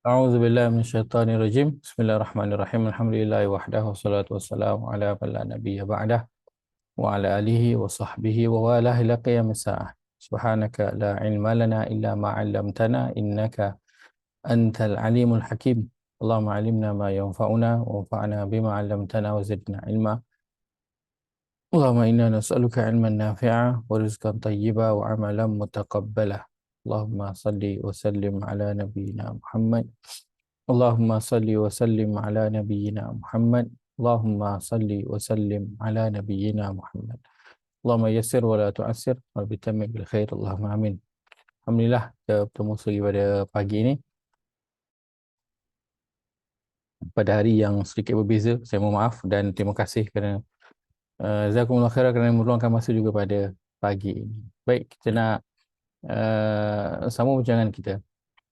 A'udzu billahi minasyaitonir rajim. Bismillahirrahmanirrahim. Alhamdulillahi wahdahu wassalatu wassalamu ala man la nabiyya ba'dah wa ala alihi wa sahbihi wa walah ila qiyamis saah. Subhanaka la ilma lana illa ma 'allamtana innaka antal alimul hakim. Allahumma 'allimna ma yanfa'una wa anfa'na bima 'allamtana wa zidna ilma. Allahumma inna nas'aluka 'ilman nafi'a wa rizqan thayyiba wa 'amalan mutaqabbala. Allahumma salli wa sallim ala nabiyyina Muhammad. Allahumma salli wa sallim ala nabiyyina Muhammad. Allahumma salli wa sallim ala nabiyyina Muhammad. Allahumma yassir wa la tu'assir wa bitammi bil khair. Allahumma amin. Alhamdulillah kita bertemu lagi pada pagi ini. Pada hari yang sedikit berbeza, saya mohon maaf dan terima kasih kerana jazakumullah khairan kerana meluangkan masa juga pada pagi ini. Baik, kita nak sambung perbincangan kita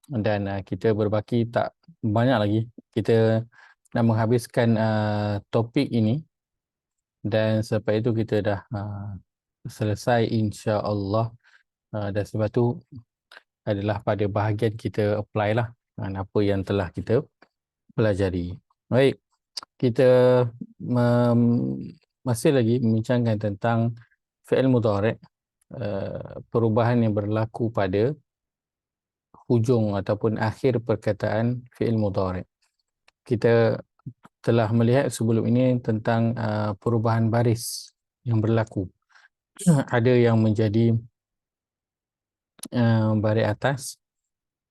dan kita berbaki tak banyak lagi. Kita nak menghabiskan topik ini dan selepas itu kita dah selesai insya-Allah, dan sebab tu adalah pada bahagian kita apply lah apa yang telah kita pelajari. Baik, kita masih lagi membincangkan tentang fi'il mudhari', perubahan yang berlaku pada hujung ataupun akhir perkataan fi'il mudhari'. Kita telah melihat sebelum ini tentang perubahan baris yang berlaku. Ada yang menjadi baris atas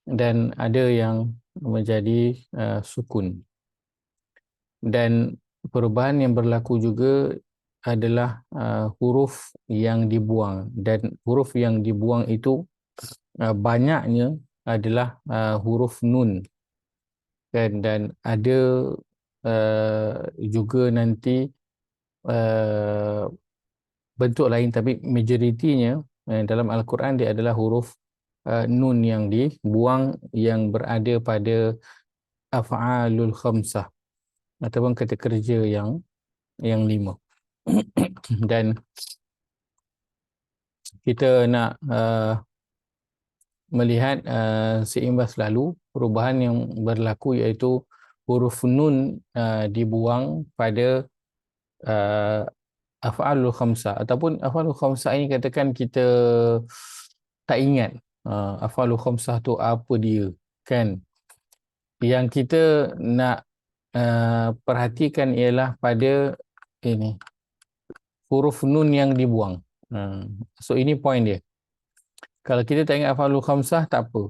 dan ada yang menjadi sukun. Dan perubahan yang berlaku juga adalah huruf yang dibuang, dan huruf yang dibuang itu banyaknya adalah huruf nun, kan? Dan ada juga nanti bentuk lain, tapi majoritinya dalam Al-Quran dia adalah huruf nun yang dibuang yang berada pada af'alul khamsah ataupun kata kerja yang 5. Dan kita nak melihat seimbas lalu perubahan yang berlaku, iaitu huruf nun dibuang pada af'alul khamsah, ataupun af'alul khamsah ini katakan kita tak ingat af'alul khamsah tu apa dia, kan? Yang kita nak perhatikan ialah pada ini huruf nun yang dibuang. So ini point dia. Kalau kita tak ingat af'alul khamsah, tak apa.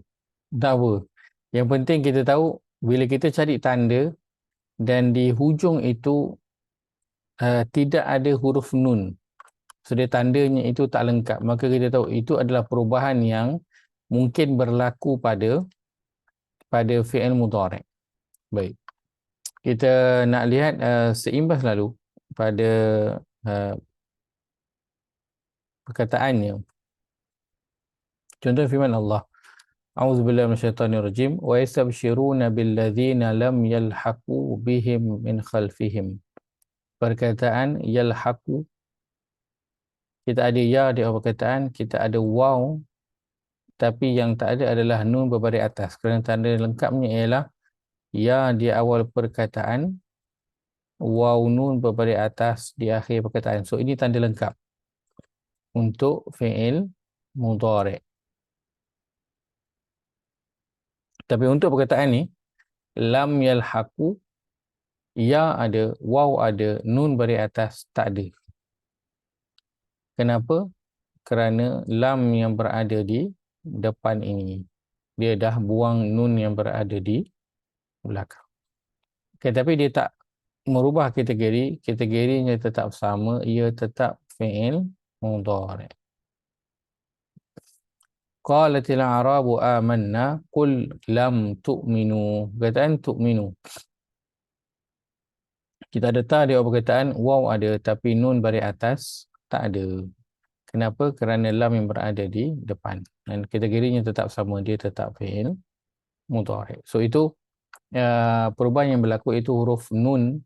Tak apa. Yang penting kita tahu bila kita cari tanda dan di hujung itu tidak ada huruf nun, so dia tandanya itu tak lengkap, maka kita tahu itu adalah perubahan yang mungkin berlaku pada fi'il mudhari'. Baik, kita nak lihat seimbas lalu pada perkataannya. Contoh firman Allah, A'udzubillahi minasyaitonirrajim, wa yastabshiruna billadzina lam yalhaqu bihim min khalfihim. Perkataan yalhaqu, kita ada ya di awal perkataan, kita ada waw, tapi yang tak ada adalah nun berbaris atas, kerana tanda lengkapnya ialah ya di awal perkataan, waw nun berbaris atas di akhir perkataan. So ini tanda lengkap untuk fi'il mudhari'. Tapi untuk perkataan ni, lam yalhaqu, ya ada, waw ada, nun baris atas tak ada. Kenapa? Kerana lam yang berada di depan ini, dia dah buang nun yang berada di belakang. Okay, tapi dia tak merubah kategori, kategorinya tetap sama, ia tetap fi'il mudhari'. Qalatil a'rabu amanna qul lam tu'minu. Perkataan tu'minu, kita ada ta di awal perkataan, waw ada, tapi nun baris atas tak ada. Kenapa? Kerana lam yang berada di depan dan kategorinya tetap sama, dia tetap fi'il mudhari'. So itu perubahan yang berlaku, itu huruf nun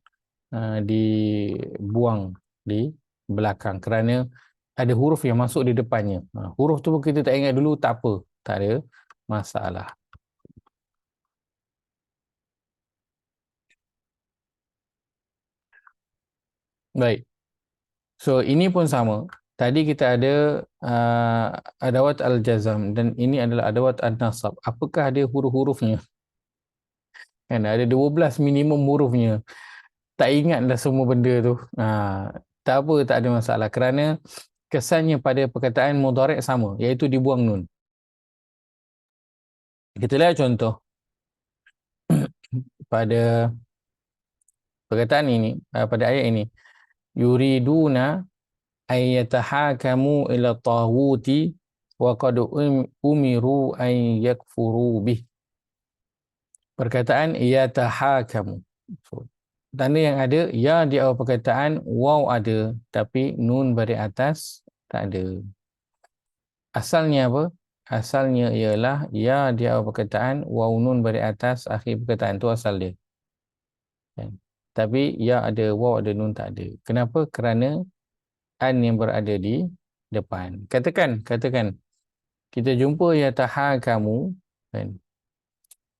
dibuang di belakang kerana ada huruf yang masuk di depannya. Huruf tu kita tak ingat dulu, tak apa, tak ada masalah. Baik. So ini pun sama. Tadi kita ada adawat al-jazam dan ini adalah adawat al-nasab. Apakah ada huruf-hurufnya? Kan ada 12 minimum hurufnya. Tak ingat dah semua benda tu. Tak apa, tak ada masalah. Kerana kesannya pada perkataan mudhari' sama, iaitu dibuang nun. Kita lihat contoh pada perkataan ini, pada ayat ini. Yuriduna ayyatahakamu ila taghuti wa qad umiru an yakfuru bih. Perkataan yatahakamu. So, tanda yang ada, ya di awal perkataan, waw ada, tapi nun baris atas tak ada. Asalnya apa? Asalnya ialah ya di awal perkataan, waw nun baris atas akhir perkataan, tu asal dia. Kan? Tapi ya ada, waw ada, nun tak ada. Kenapa? Kerana an yang berada di depan. Katakan kita jumpa ya tahakamu, kan?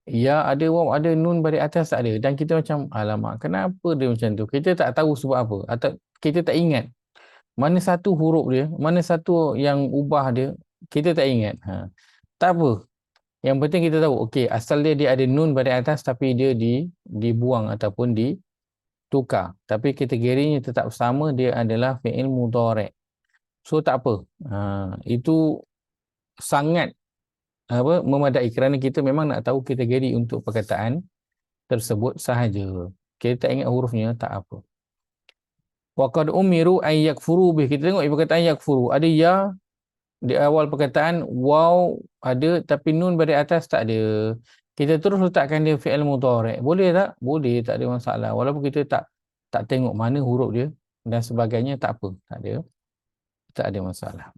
Ya ada, waw ada, nun baris atas tak ada, dan kita macam alamak, kenapa dia macam tu? Kita tak tahu sebab apa, atau kita tak ingat mana satu huruf dia, mana satu yang ubah dia, kita tak ingat. Tak apa, yang penting kita tahu okey, asal dia ada nun baris atas tapi dia dibuang ataupun ditukar, tapi kategorinya tetap sama, dia adalah fi'il mudhari'. So tak apa. Itu sangat memadai kerana kita memang nak tahu kategori untuk perkataan tersebut sahaja. Kita tak ingat hurufnya, tak apa. Wa qad umiru an yakfuru bih. Kita tengok perkataan yakfuru. Ada ya di awal perkataan, waw ada tapi nun baris atas tak ada. Kita terus letakkan dia fi'il mudhari'. Boleh tak? Boleh, tak ada masalah. Walaupun kita tak tengok mana huruf dia dan sebagainya, tak apa. Tak ada masalah.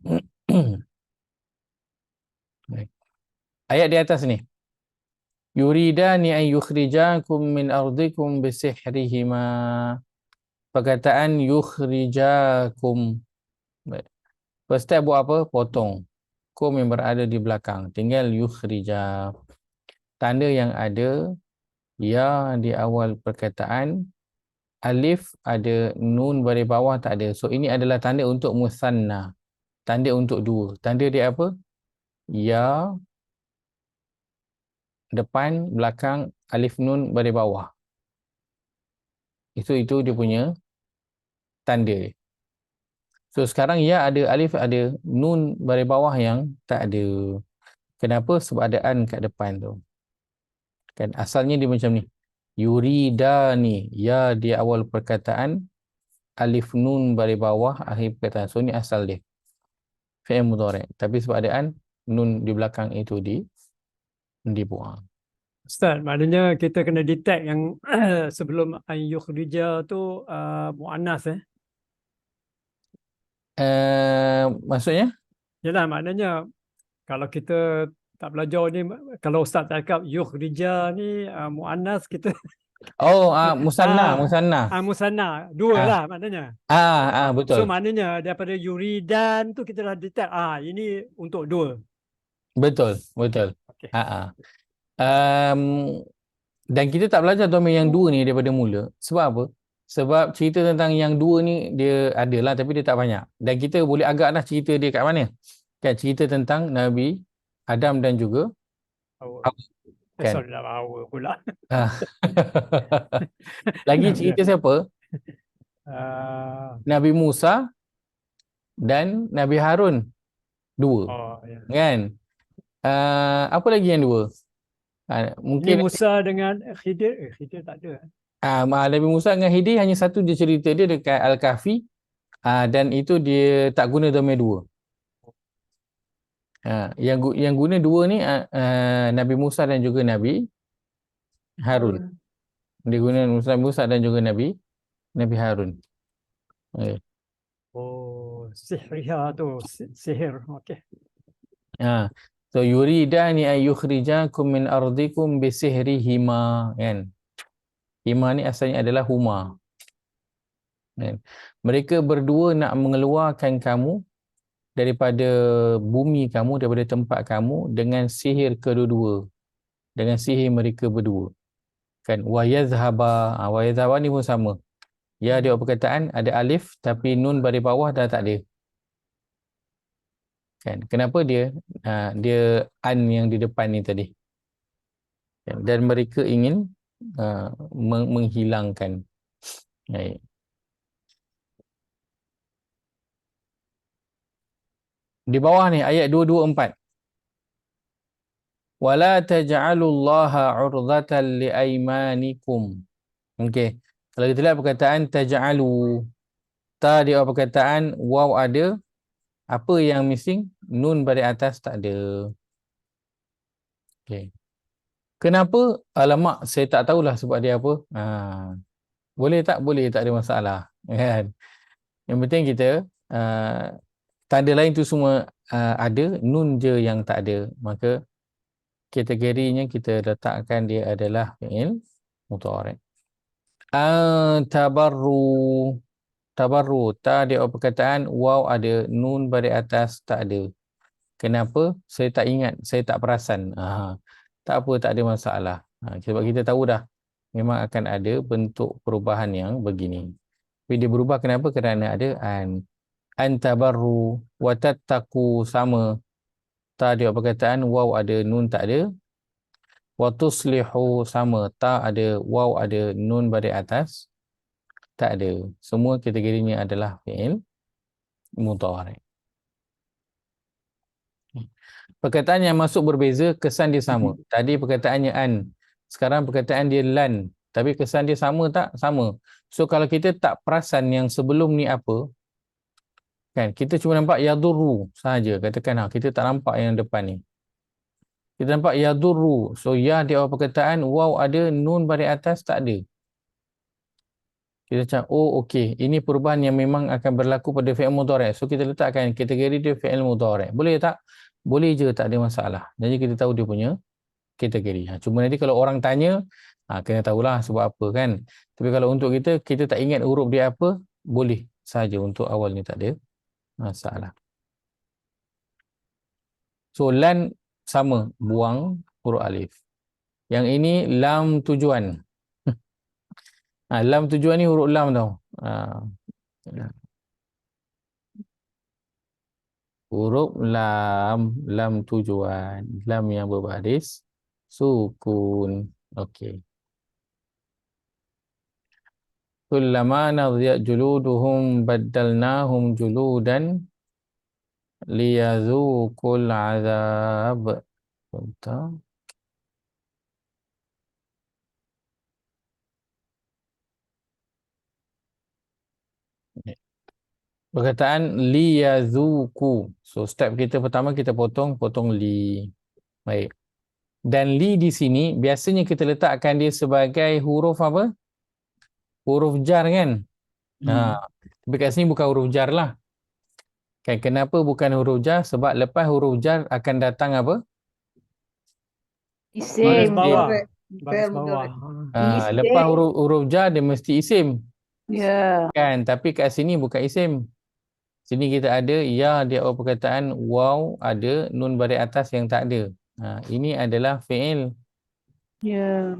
Baik. Ayat di atas ni. Yuridani an yukhrijakum min ardikum bisihrihima. Perkataan yukhrijakum. Baik. First step buat apa? Potong. Kum yang berada di belakang. Tinggal yukhrija. Tanda yang ada, ya di awal perkataan, alif ada, nun baris bawah tak ada. So ini adalah tanda untuk musanna. Tanda untuk dua. Tanda dia apa? Ya depan, belakang, alif nun baris bawah. Itu dia punya tanda. So sekarang ya ada, alif ada, nun baris bawah yang tak ada. Kenapa? Sebab ada an kat depan tu. Kan asalnya dia macam ni. Yuridani, ya di awal perkataan, alif nun baris bawah akhir perkataan. So ni asal dia. Fi'il mudhari'. Tapi sebab ada an, nun di belakang itu dibuang. Ustaz, maknanya kita kena detect yang sebelum an yukhrija tu muannas Maksudnya? Yalah, maknanya kalau kita tak belajar ni, kalau Ustaz cakap yukhrija ni muannas, kita Oh, musanna. musanna, dua Ah, lah maknanya. betul. So maknanya daripada yuridan tu kita dah detect ini untuk dua. Betul. Okay. Dan kita tak belajar domain yang dua ni daripada mula. Sebab apa? Sebab cerita tentang yang dua ni dia ada lah tapi dia tak banyak. Dan kita boleh agaklah cerita dia kat mana. Kan cerita tentang Nabi Adam dan juga Hawa. kan. Sorry, dah Hawa pula. Lagi cerita siapa? Nabi Musa dan Nabi Harun. Dua. Ya. Kan? Apa lagi yang dua? Ini Mungkin Musa dengan Khidir. Khidir tak ada. Nabi Musa dengan Khidir hanya satu dia cerita dia dekat Al-Kahfi, dan itu dia tak guna domain dua. Yang guna dua ni Nabi Musa dan juga Nabi Harun. Dia guna Musa dan juga Nabi Harun. Okay. Oh, sihriha tu, sihir. Okey. So yuridani an yukhrijakum min ardikum bisihrihima, kan. Hima ni asalnya adalah huma. Kan? Mereka berdua nak mengeluarkan kamu daripada bumi kamu, daripada tempat kamu dengan sihir kedua-dua. Dengan sihir mereka berdua. Kan wa yazhaba ni pun sama. Ya di awal perkataan ada alif tapi nun baris bawah dah tak ada. Kan? Kenapa dia? Dia an yang di depan ni tadi. Kan? Dan mereka ingin menghilangkan. Baik. Di bawah ni ayat 224. Wala taj'alullaha 'urdhatan liaymanikum. Okey. Kalau kita lihat perkataan taj'alu, ta di awal perkataan, waw ada, apa yang missing? Nun baris atas tak ada. Okey. Kenapa? Alamak, saya tak tahulah sebab dia apa. Boleh tak? Boleh, tak ada masalah. Kan? Yang penting kita tanda lain tu semua ada, nun je yang tak ada. Maka kategorinya kita letakkan dia adalah fi'il mudhari'. Tabarru. Tabarru. Ta di awal perkataan, waw ada, nun baris atas tak ada. Kenapa? Saya tak ingat, saya tak perasan. Tak apa, tak ada masalah. Sebab kita tahu dah memang akan ada bentuk perubahan yang begini. Tapi dia berubah kenapa? Kerana ada an. Antabarru wa tattaqu sama. Ta di awal perkataan, waw ada, nun tak ada. Wa tuslihu sama. Ta ada, waw ada, nun baris atas tak ada. Semua kategorinya adalah fi'il mudhari'. Perkataan yang masuk berbeza, kesan dia sama. Tadi perkataannya an. Sekarang perkataan dia lan. Tapi kesan dia sama tak? Sama. So kalau kita tak perasan yang sebelum ni apa, kan, kita cuma nampak yadurru sahaja. Katakan kita tak nampak yang depan ni. Kita nampak yadurru. So ya di awal perkataan, waw ada, nun baris atas tak ada. Kita cakap, oh okey, ini perubahan yang memang akan berlaku pada fi'il mudhari'. So kita letakkan kategori dia fi'il mudhari'. Boleh tak? Boleh je, tak ada masalah. Jadi kita tahu dia punya kategori. Cuma nanti kalau orang tanya, kena tahulah sebab apa kan. Tapi kalau untuk kita, kita tak ingat huruf dia apa, boleh saja untuk awal ni tak ada masalah. So lan sama, buang huruf alif. Yang ini lam tujuan. Lam tujuan ni huruf lam tau. Huruf lam tujuan, lam yang berbaris sukun. Okey. Kullama nadhiyat juluduhum baddalnahum juludan liyazuqul azab. Betul. Perkataan liyazuqu. So step kita pertama kita potong li. Baik. Dan li di sini biasanya kita letakkan dia sebagai huruf apa? Huruf jar kan? Tapi kat sini bukan huruf jar lah. Kan, kenapa bukan huruf jar? Sebab lepas huruf jar akan datang apa? Baris Isim. bawah. Mudhari'. Baris Fi'il bawah. mudhari'. Isim. Lepas huruf jar dia mesti isim. Ya. Kan, tapi kat sini bukan isim. Sini kita ada ya di awal perkataan, waw ada, nun baris atas yang tak ada. Ini adalah fi'il. Ya.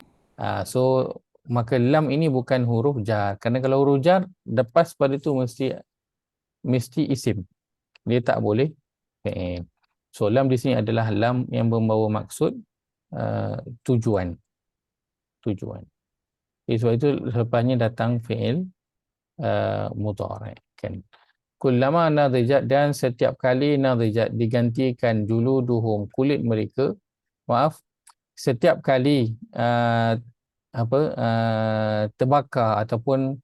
So maka lam ini bukan huruf jar. Kerana kalau huruf jar lepas pada tu mesti isim. Dia tak boleh fi'il. So lam di sini adalah lam yang membawa maksud tujuan. Sebab itu lepasnya datang fi'il mudhari'. Kan. Kullama nadhijat, dan setiap kali nadhijat digantikan juluduhum, kulit mereka. Setiap kali terbakar ataupun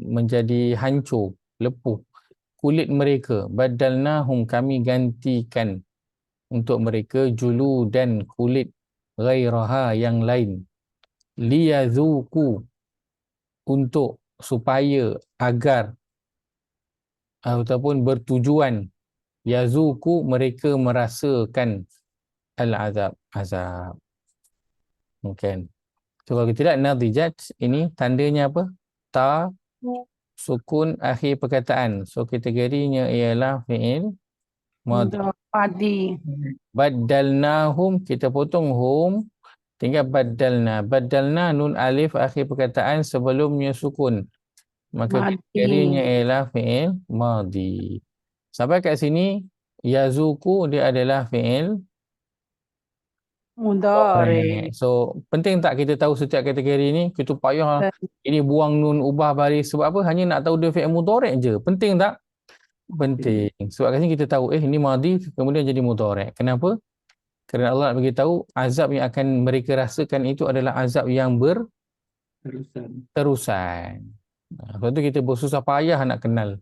menjadi hancur, lepuh kulit mereka, badalnahum, kami gantikan untuk mereka juludan, kulit ghairaha, yang lain, liyazuku, untuk supaya, agar, ataupun bertujuan, yazuku, mereka merasakan al-azab, azab. Mungkin. So kalau kita lihat nadhijat, ini tandanya apa? Ta, sukun akhir perkataan. So kategorinya ialah fi'il madhi. Padi. Baddalnahum, kita potong hum, Tinggal badalna. Badalna nun alif akhir perkataan sebelumnya sukun. Maka kategorinya Madi. ialah fi'il madhi. Sampai kat sini, yazuku dia adalah fi'il Mudhari. So, penting tak kita tahu setiap kategori ni? Kita payah ini buang nun, ubah baris. Sebab apa? Hanya nak tahu dia fi'il mudhari' je. Penting tak? Penting. Sebab kat sini kita tahu, ini madhi, kemudian jadi mudhari'. Kenapa? Kerana Allah nak beritahu, azab yang akan mereka rasakan itu adalah azab yang berterusan. Sebab tu kita bersusah payah nak kenal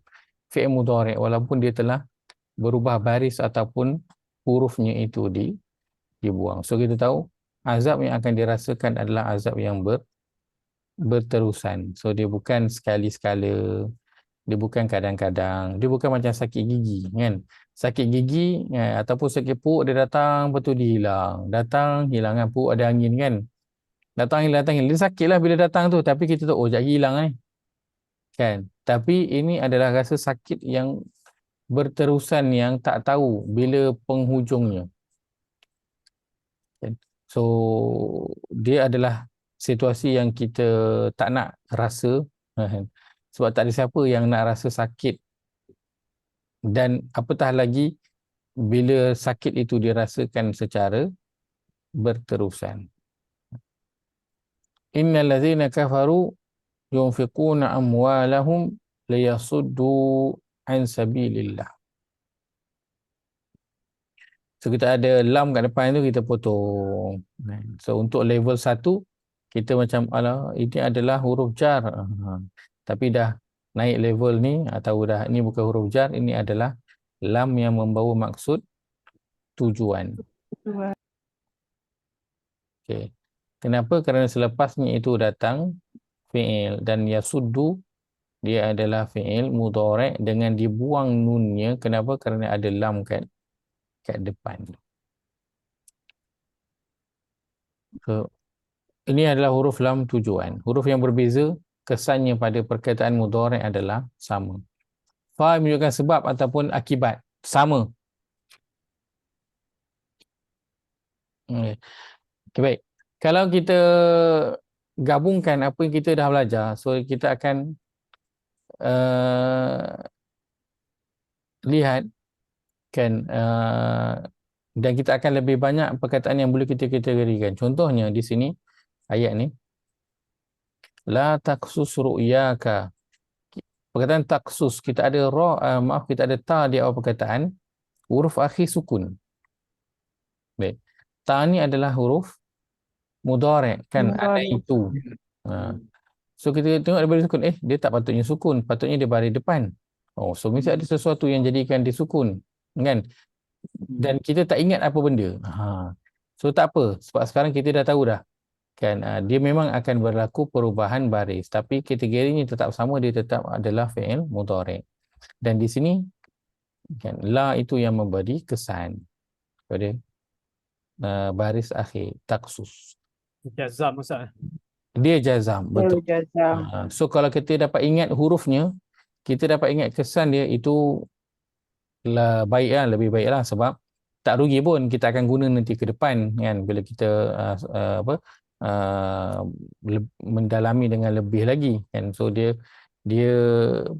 fi'il mudhari' walaupun dia telah berubah baris ataupun hurufnya itu dibuang. So kita tahu azab yang akan dirasakan adalah azab yang berterusan. So dia bukan sekali-sekala, dia bukan kadang-kadang, dia bukan macam sakit gigi kan. Sakit gigi ataupun sakit perut dia datang lepas tu dia hilang. Datang hilang kan, perut ada angin kan. Datang hilang. Dia sakit lah bila datang tu, tapi kita tahu sekejap hilang kan. Tapi ini adalah rasa sakit yang berterusan yang tak tahu bila penghujungnya. So dia adalah situasi yang kita tak nak rasa sebab tak ada siapa yang nak rasa sakit, dan apatah lagi bila sakit itu dirasakan secara berterusan. Innal ladzina kafaru yunfiquna amwalahum liyasuddu an sabilillah. So kita ada lam kat depan tu, kita potong. So untuk level 1 kita macam alah ini adalah huruf jar. Tapi dah naik level ni atau dah ini bukan huruf jar, ini adalah lam yang membawa maksud tujuan. Okey. Kenapa? Kerana selepasnya itu datang fi'il, dan yasuddu dia adalah fi'il mudhari' dengan dibuang nunnya. Kenapa? Kerana ada lam kat depan. So, ini adalah huruf lam tujuan. Huruf yang berbeza, kesannya pada perkataan mudhari' adalah sama. Fa menunjukkan sebab ataupun akibat, sama. Okay, baik. Kalau kita gabungkan apa yang kita dah belajar, so kita akan lihat kan, dan kita akan lebih banyak perkataan yang boleh kita kategorikan. Contohnya di sini ayat ni, la taqsus ru'yaka. Perkataan taqsus, kita ada kita ada ta di awal perkataan, huruf akhir sukun. Baik. Ta ni adalah huruf mudhari' kan, ada itu. So kita tengok dia baris sukun, dia tak patutnya sukun, patutnya dia baris depan. Oh, so mesti ada sesuatu yang jadikan dia sukun kan. Dan kita tak ingat apa benda. So tak apa, sebab sekarang kita dah tahu dah kan, dia memang akan berlaku perubahan baris, tapi kategorinya tetap sama, dia tetap adalah fi'il mudhari'. Dan di sini kan, la itu yang memberi kesan pada baris akhir taqsus. Jazam Ustaz. Dia jazam, betul. So kalau kita dapat ingat hurufnya, kita dapat ingat kesan dia, itu lah baiklah, lebih baiklah, sebab tak rugi pun kita akan guna nanti ke depan kan, bila kita mendalami dengan lebih lagi kan. So dia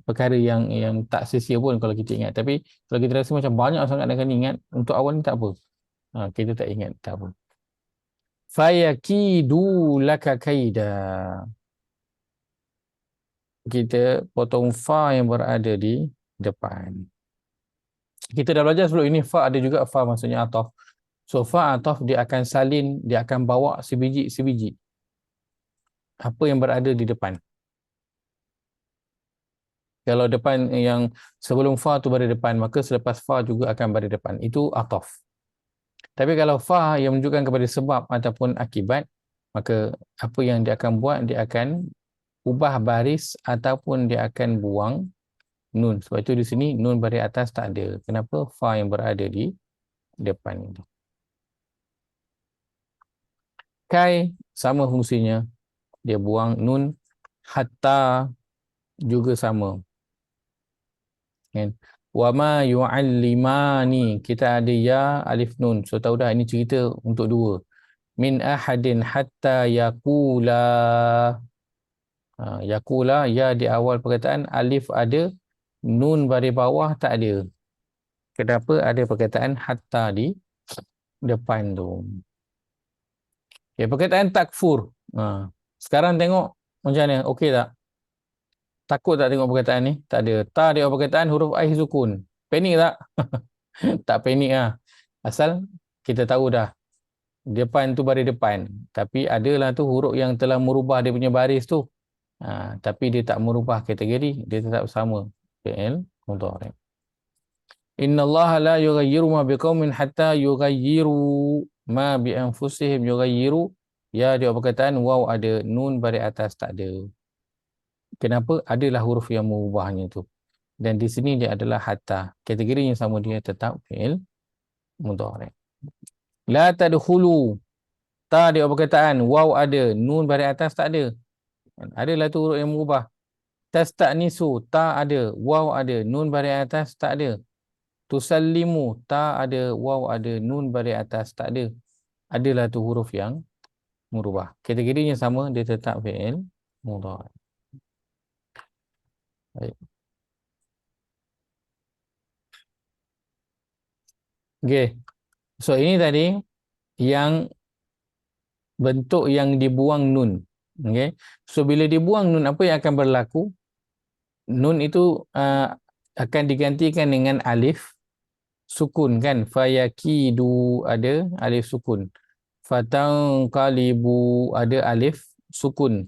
perkara yang tak sia-sia pun kalau kita ingat. Tapi kalau kita rasa macam banyak sangat nak kena ingat, untuk awal ni tak apa, kita tak ingat, tak apa. Fayakidu laka kaida. Kita potong fa yang berada di depan. Kita dah belajar sebelum ini, fa ada juga fa maksudnya ataf. So fa ataf dia akan salin, dia akan bawa sebiji apa yang berada di depan. Kalau depan yang sebelum fa tu berada depan, maka selepas fa juga akan berada depan. Itu ataf. Tapi kalau fa yang menunjukkan kepada sebab ataupun akibat, maka apa yang dia akan buat, dia akan ubah baris ataupun dia akan buang nun. Sebab itu di sini nun baris atas tak ada. Kenapa? Fa yang berada di depan ini. Kai sama fungsinya, dia buang nun. Hatta juga sama. Kan? Wa ma yu'allimani, kita ada ya alif nun. So tahu dah ini cerita untuk dua. min ahadin hatta yaqula. Yaqula, ya di awal perkataan, alif ada, nun baris bawah tak ada. Kenapa ada perkataan hatta di depan tu? Okay, perkataan takfur. Sekarang tengok macam mana? Okey tak? Takut tak tengok perkataan ni? Tak ada. Ta di awal perkataan huruf ain sukun. Panik tak? Tak panik lah. Asal kita tahu dah. Depan tu baris depan. Tapi adalah tu huruf yang telah merubah dia punya baris tu. Tapi dia tak merubah kategori. Dia tetap sama. Fi'il mudhari'. Inna Allah la yughayyiru ma biqaumin hatta yughayyiru ma bi anfusihim yughayyiru. Ya dia perkataan waw ada, nun baris atas tak ada. Kenapa? Adalah huruf yang mengubahnya tu. Dan di sini dia adalah hatta. Kategorinya sama, dia tetap fi'il mudhari'. La tadkhulu. Ta dia perkataan waw ada, nun baris atas tak ada. Adalah tu huruf yang mengubah. Tasta'nisu, ta ada, waw ada, nun baris atas tak ada. Tusallimu, ta ada, waw ada, nun baris atas tak ada. Adalah tu huruf yang merubah. Kategorinya sama, dia tetap fi'il mudhari'. Baik. Okey. So ini tadi yang bentuk yang dibuang nun. Okey. So bila dibuang nun, apa yang akan berlaku? Nun itu akan digantikan dengan alif sukun kan. Fayakidu ada alif sukun. Fatanqalibu ada alif sukun.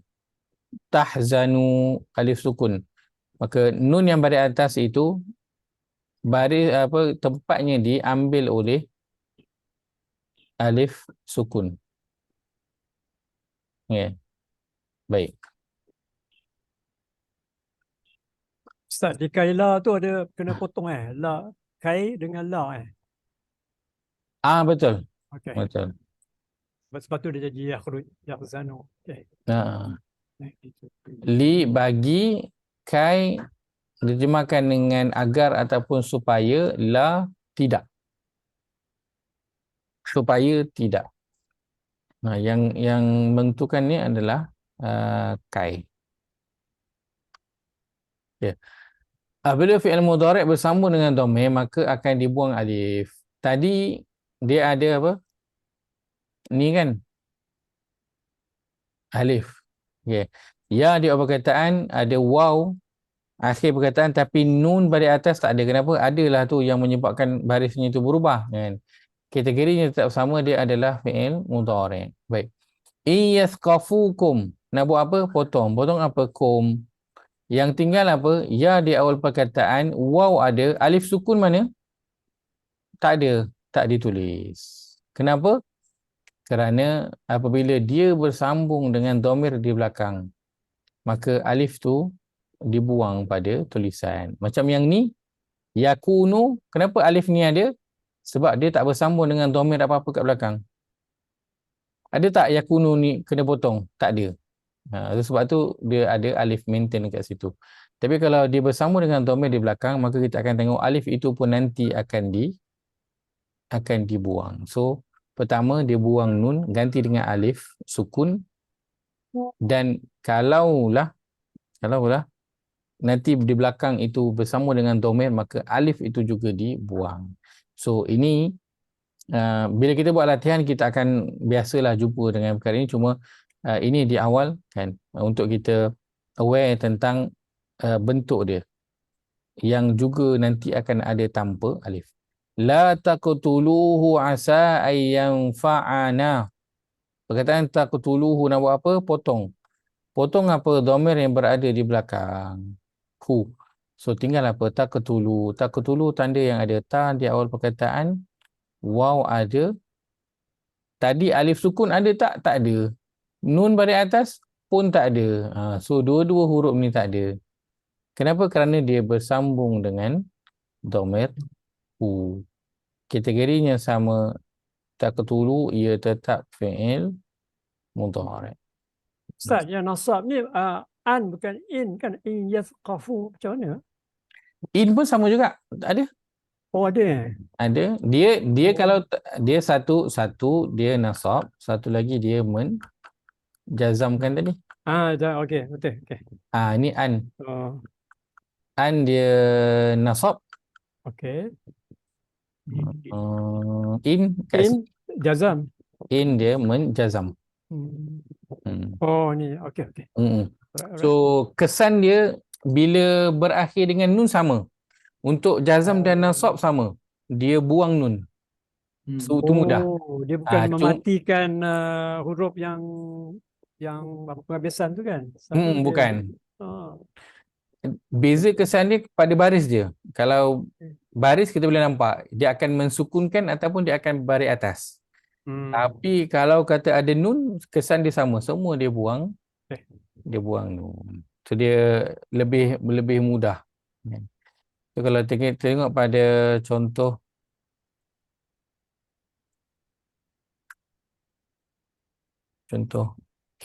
Tahzanu alif sukun. Maka nun yang baris atas itu baris tempatnya diambil oleh alif sukun. Ya. Baik. Ustaz, di kaila tu ada kena potong la, kai dengan la Betul. Okey. Betul. Sebab tu dia jadi yakhzanu. Okey. Li bagi, kai diterjemahkan dengan agar ataupun supaya, la tidak. Supaya tidak. Yang menentukan ni adalah kai. Ya. Apabila fi'il mudhari' bersambung dengan dhamir, maka akan dibuang alif. Tadi dia ada apa? Ni kan? Alif. Okay. Ya di awal perkataan ada waw akhir perkataan, tapi nun baris atas tak ada. Kenapa? Adalah tu yang menyebabkan barisnya itu berubah kan. Kategorinya tetap sama, dia adalah fi'il mudhari'. Baik. Iyathqafukum. Nak buat apa? Potong. Potong apa? Kum. Yang tinggal apa? Ya di awal perkataan, waw ada, alif sukun mana? Tak ada. Tak ditulis. Kenapa? Kerana apabila dia bersambung dengan dhamir di belakang, maka alif tu dibuang pada tulisan. Macam yang ni, yakunu, kenapa alif ni ada? Sebab dia tak bersambung dengan dhamir apa-apa kat belakang. Ada tak yakunu ni kena potong? Tak ada. Sebab tu dia ada alif maintain kat situ. Tapi kalau dia bersambung dengan dhamir di belakang, maka kita akan tengok alif itu pun nanti akan dibuang. So pertama dia buang nun, ganti dengan alif sukun, dan kalaulah nanti di belakang itu bersama dengan dhamir, maka alif itu juga dibuang. So ini bila kita buat latihan, kita akan biasalah jumpa dengan perkara ini. Cuma ini di awal kan, untuk kita aware tentang bentuk dia yang juga nanti akan ada tanpa alif. La taqtuluhu asa ayyanfa'ana. Perkataan taqtuluhu nak buat apa? Potong. Potong apa? Dhamir yang berada di belakang. Hu. So tinggal apa? Taqtulu. Taqtulu tanda yang ada ta di awal perkataan. Waw ada. Tadi alif sukun ada tak? Tak ada. Nun baris atas pun tak ada. So dua-dua huruf ni tak ada. Kenapa? Kerana dia bersambung dengan dhamir hu. Kategorinya sama, taqtulu, ia tetap fi'il mudhari'. Ustaz, yang nasab ni an bukan in kan, in yathqafu. Macam mana? In pun sama juga. Tak ada. Oh ada. Ada. Dia Oh. kalau dia satu dia nasab, satu lagi dia menjazamkan tadi. Okey, betul. Okey. Ini an. Oh, An dia nasab. okey. In kat In sini. jazam. In dia menjazam. Hmm. Hmm. Oh ni, okey okey. Mm-mm. Alright, So kesan dia bila berakhir dengan nun sama. Untuk jazam dan nasab sama. Dia buang nun. So itu mudah. Oh, dia bukan Cuma mematikan huruf yang apa penghabisan tu kan? Selalu dia. bukan. Oh, Beza kesan dia pada baris dia. Kalau baris kita boleh nampak dia akan mensukunkan ataupun dia akan baris atas. Tapi kalau kata ada nun, kesan dia sama. Semua dia buang. Eh. Dia buang nun. So dia lebih mudah. So kalau tengok pada contoh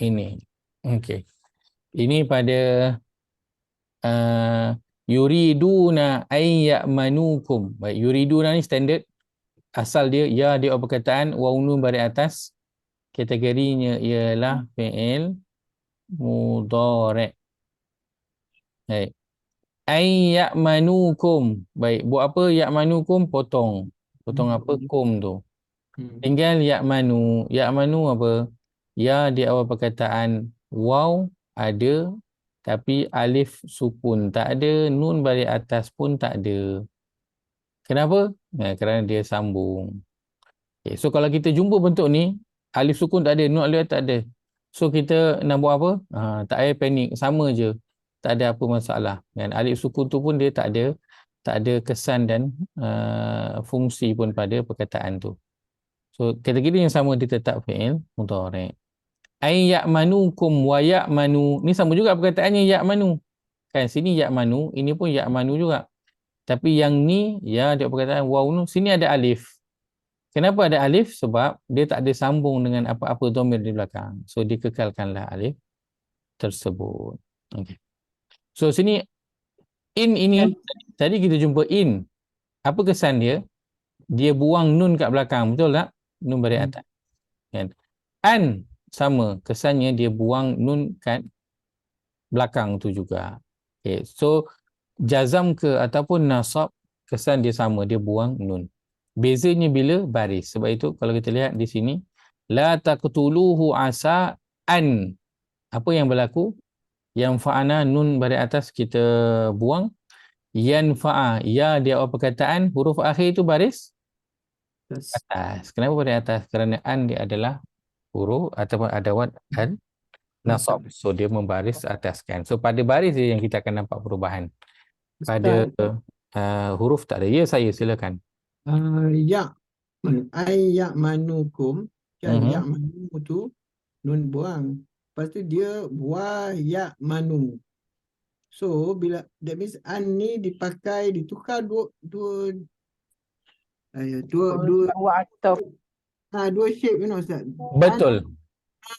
ini. Okey. Ini pada yuriduna ay ya'manukum. Baik, yuriduna ni standard. Asal dia dia perkataan waw nun baris atas. Kategorinya ialah fi'il mudhari'. Baik. Ay ya'manukum. Baik, buat apa ya'manukum? Potong apa? Kum tu. Tinggal ya'manu. Ya'manu apa? Ya di awal perkataan waw ada, tapi alif sukun tak ada, nun baris atas pun tak ada. Kenapa? Kerana dia sambung. Okay, so kalau kita jumpa bentuk ni, alif sukun tak ada, nun alif tak ada. So kita nak buat apa? Tak payah panik, sama je. Tak ada apa masalah. Kan? Alif sukun tu pun dia tak ada kesan dan fungsi pun pada perkataan tu. So kategori yang sama dia tetap fi'il mudhari'. Ay ya'manukum wa ya'manu. Ni sama juga perkataannya ya'manu. Kan sini ya'manu, ini pun ya'manu juga. Tapi yang ni ya dia perkataan waw nu, sini ada alif. Kenapa ada alif? Sebab dia tak ada sambung dengan apa-apa dhamir di belakang. So dikekalkanlah alif tersebut. Okey. So sini in ini tadi kita jumpa in. Apa kesan dia? Dia buang nun kat belakang, betul tak? Nun baris atas. Kan? An sama, kesannya dia buang nun kat belakang tu juga. Okay. So jazam ke ataupun nasab, kesan dia sama, dia buang nun. Bezanya bila baris. Sebab itu kalau kita lihat di sini, la taqtuluhu asa an. Apa yang berlaku? Yang fa'ana nun baris atas kita buang. Yanfa'a, ya dia awal perkataan, huruf akhir itu baris atas. Kenapa baris atas? Kerana an dia adalah huruf ataupun adawat an nasab. So dia membaris ataskan. So pada baris dia yang kita akan nampak perubahan. Pada huruf tak ada. Ya saya silakan. Ya manukum kan, ya manu tu nun buang. Lepas tu dia buah ya manu. So bila that means an ni dipakai ditukar dua shape, you know Ustaz. Betul.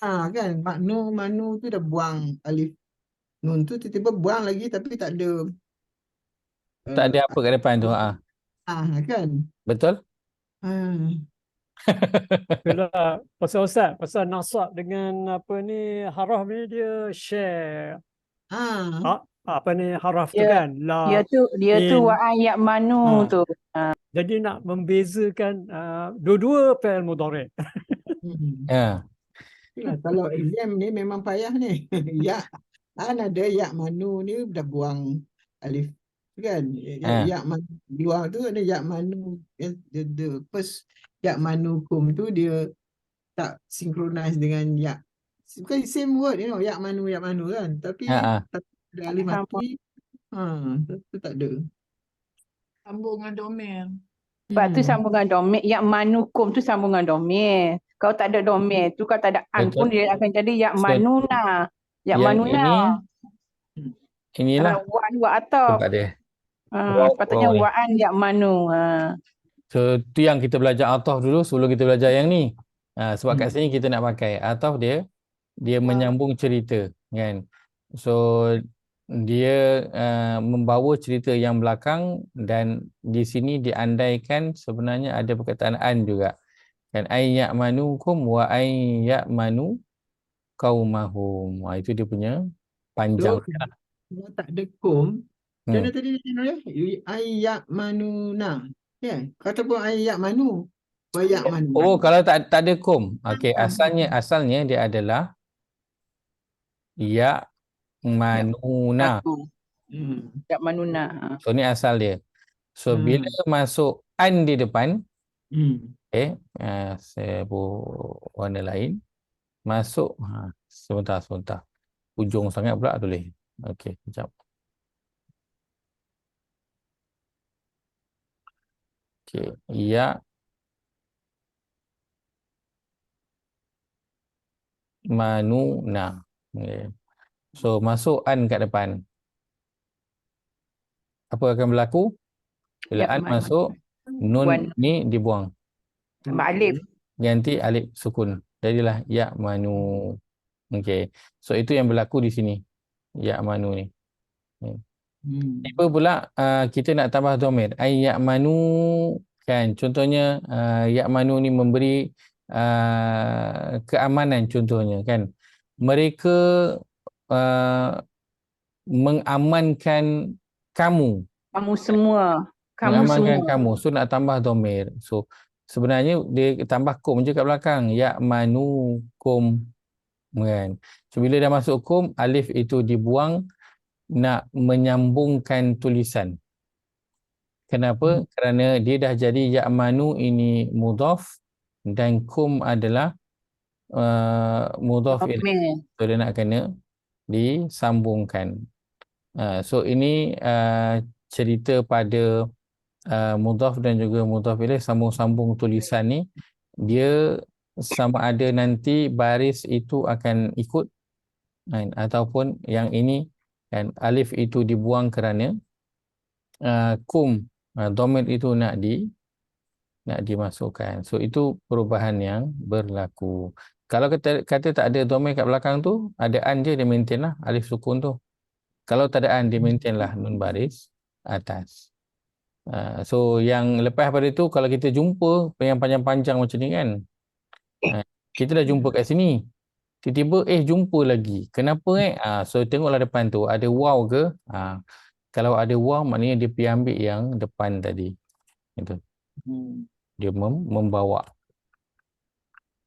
Kan manu tu dah buang alif nun tu, tiba-tiba buang lagi tapi tak ada Tak ada apa kat depan tu. Kan. Betul? itulah pasal Ustaz, pasal nasab dengan apa ni haraf ni dia share. Apa ni haraf tu kan? La, Dia tu in. wa'an ya'manu tu. Jadi nak membezakan dua-dua fi'il mudhari'. Ya. Itulah, kalau exam ni memang payah ni. Ya ada ya manu ni dah buang alif kan. Ya manu luar tu ada ya manu, the first ya manukum tu dia tak synchronize dengan ya. Bukan same word, you know, ya manu kan. Tapi ada alif mati. Tu tak ada. Sambung dengan domir. Sebab tu sambung dengan domir. Ya manukum tu sambung dengan domir. Kalau tak ada domir tu, kalau tak ada an pun dia akan jadi ya manuna. Ya manuna. Inilah wa'an wa ataf. tempat dia. Sepatutnya wa'an ya manu. So tu yang kita belajar ataf dulu sebelum kita belajar yang ni. Sebab kat sini kita nak pakai ataf, dia menyambung cerita kan. So dia membawa cerita yang belakang, dan di sini diandaikan sebenarnya ada perkataan an juga. Kan ay ya'manukum wa ay ya'manu qaumahum. Itu dia punya panjang. So, kalau tak ada kum, macam mana Hmm. tadi ya? Ayak manuna. Ya, ataupun ayak manu. Ayak manu. Oh, kalau tak ada kum. Okey, asalnya dia adalah ya'manuna. Satu. Yak manuna. So ni asal dia. So bila masuk an di depan, saya buat warna lain. Masuk, sebentar. Ujung sangat pula tulis. Okey, sekejap. Okey, ya manuna. Okay. So masuk an kat depan. Apa akan berlaku? Bila Ya, an masuk, nun ni dibuang. Tambah alif. Ganti alif sukun. Jadilah ya manu. Okey. So itu yang berlaku di sini. Ya manu ni. Tiba pula kita nak tambah dhamir. Ay ya'manu, kan. Contohnya ya'manu ni memberi keamanan, contohnya, kan. Mereka mengamankan kamu. Kamu semua. Mengamankan kamu. So nak tambah dhamir. So sebenarnya dia tambah kum je kat belakang. Ya'manukum, kan. So bila dah masuk kum, alif itu dibuang, nak menyambungkan tulisan. Kenapa? Kerana dia dah jadi ya'manu ini mudhaf dan kum adalah mudhaf ilaih. So dia nak kena disambungkan. So ini cerita pada mudhaf dan juga mudhaf ilaih, sambung-sambung tulisan ni, dia sama ada nanti baris itu akan ikut, kan, ataupun yang ini, kan, alif itu dibuang kerana kum, dhamir itu nak dimasukkan. So itu perubahan yang berlaku. Kalau kata tak ada dhamir kat belakang tu, ada an je, dia maintain lah alif sukun tu. Kalau tak ada an, dia maintain lah nun baris atas. So yang lepas pada tu, kalau kita jumpa yang panjang-panjang macam ni, kan, kita dah jumpa kat sini, tiba-tiba jumpa lagi. Kenapa? So tengoklah depan tu ada waw ke? Kalau ada waw, maknanya dia pergi ambil yang depan tadi. Itu. Dia membawa.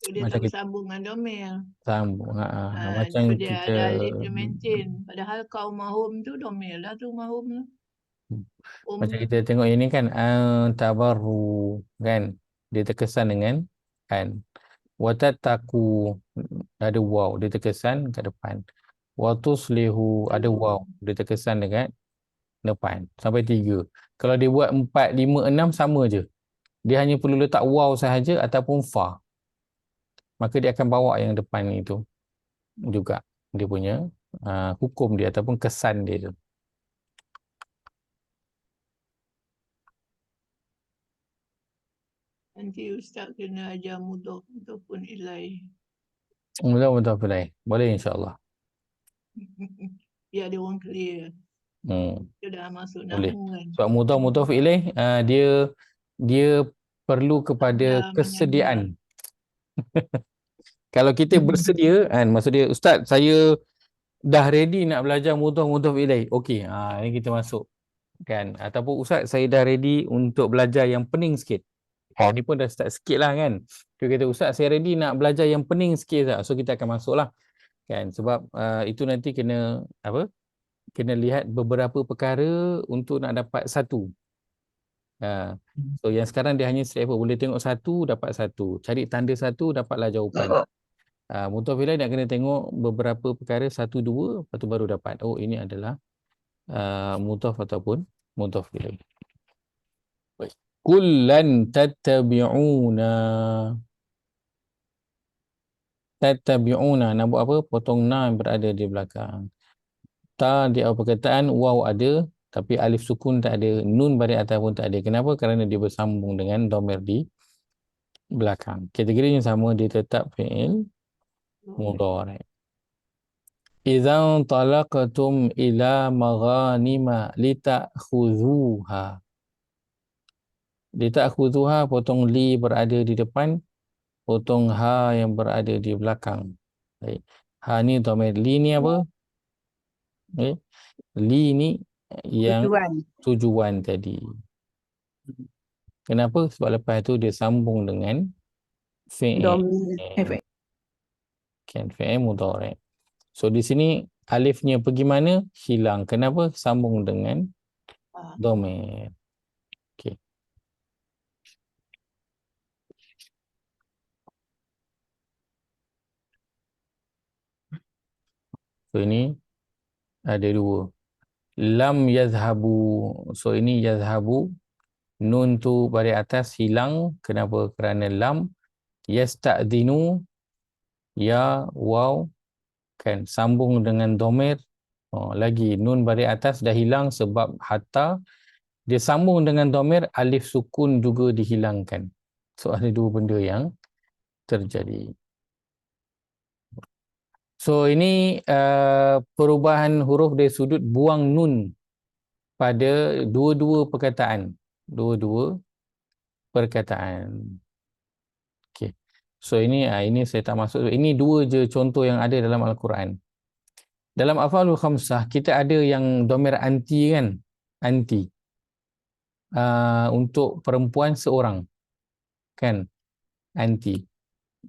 So, dia macam tak bersambung dengan domir. Sambung. Macam So dia kita ada alif dia maintain. Padahal qaumahum tu domir lah tu mahum tu. macam kita tengok ini, kan, tabarru, kan, dia terkesan dengan kan. Watataku, ada waw, dia terkesan kat depan. Watuslihu, ada waw, dia terkesan dekat depan. Sampai 3. Kalau dia buat 4, 5, 6 sama je. Dia hanya perlu letak waw sahaja ataupun fa. Maka dia akan bawa yang depan itu juga. Dia punya hukum dia ataupun kesan dia tu. Nanti Ustaz kena ajar mudhaf ataupun ilaih. Mudah-mudahan boleh. Boleh, insyaAllah. Biar dia orang clear. Dia dah masuk Boleh. nahu, kan. Sebab mudhaf ilaih, dia perlu kepada kesediaan. Kalau kita bersedia, kan, maksud dia, Ustaz, saya dah ready nak belajar mudhaf ilaih. Okey, ini kita masuk, kan. Ataupun Ustaz, saya dah ready untuk belajar yang pening sikit. Ni pun dah start sikit lah, kan. Dia kata, Ustaz, saya ready nak belajar yang pening sikit, Ustaz. So kita akan masuk lah, kan. Sebab itu nanti kena kena lihat beberapa perkara untuk nak dapat satu. So yang sekarang dia hanya straightforward, boleh tengok satu, dapat satu. Cari tanda satu, dapatlah jawapan. Mudhaf ilaih nak kena tengok beberapa perkara, 1, 2, lepas tu baru dapat. Oh, ini adalah mudhaf ataupun mudhaf ilaih. Baik. Kullan tattabi'una. Tattabi'una, nak buat apa? Potong na yang berada di belakang. Ta di awal perkataan, waw ada, tapi alif sukun tak ada, nun baris atas pun tak ada. Kenapa? Kerana dia bersambung dengan dhamir di belakang. Kategorinya sama, dia tetap fi'il mudhari'. Idzan talaqtum ila maghanima litakhuzuha. Litakhuzuha, potong li berada di depan, potong ha yang berada di belakang. Baik. Ha ni dhamir. Li ni apa? Okay. Li ni yang Tujuan. tujuan tadi. Kenapa? Sebab lepas tu dia sambung dengan fi'il. Dhamir. Kan, fi'il mudhari'. So di sini alifnya pergi mana? Hilang. Kenapa? Sambung dengan dhamir. Okey. So ini ada dua. Lam yazhabu. So ini yazhabu. Nun tu baris atas hilang. Kenapa? Kerana lam. Yasta'dhinu. Ya, waw. Kan sambung dengan dhamir. Lagi nun baris atas dah hilang sebab hatta. Dia sambung dengan dhamir, alif sukun juga dihilangkan. So ada dua benda yang terjadi. So ini perubahan huruf dari sudut buang nun pada dua-dua perkataan. Dua-dua perkataan. Okey. So ini saya tak masuk. Ini dua je contoh yang ada dalam Al-Quran. Dalam af'alul khamsah kita ada yang dhamir anti kan? Anti. Untuk perempuan seorang. Kan? Anti.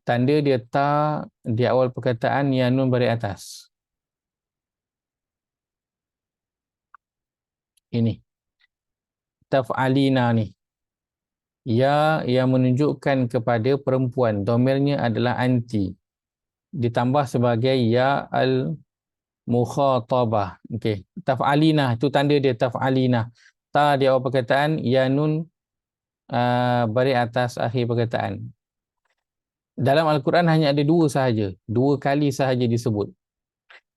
Tanda dia ta di awal perkataan yang nun baris atas. Ini. Taf'alina ni. Ya yang menunjukkan kepada perempuan. Dhamirnya adalah anti. Ditambah sebagai ya al-mukhatabah. Okey. Taf'alina. Itu tanda dia taf'alina. Ta di awal perkataan. Ya nun baris atas akhir perkataan. Dalam Al-Quran hanya ada dua sahaja. Dua kali sahaja disebut.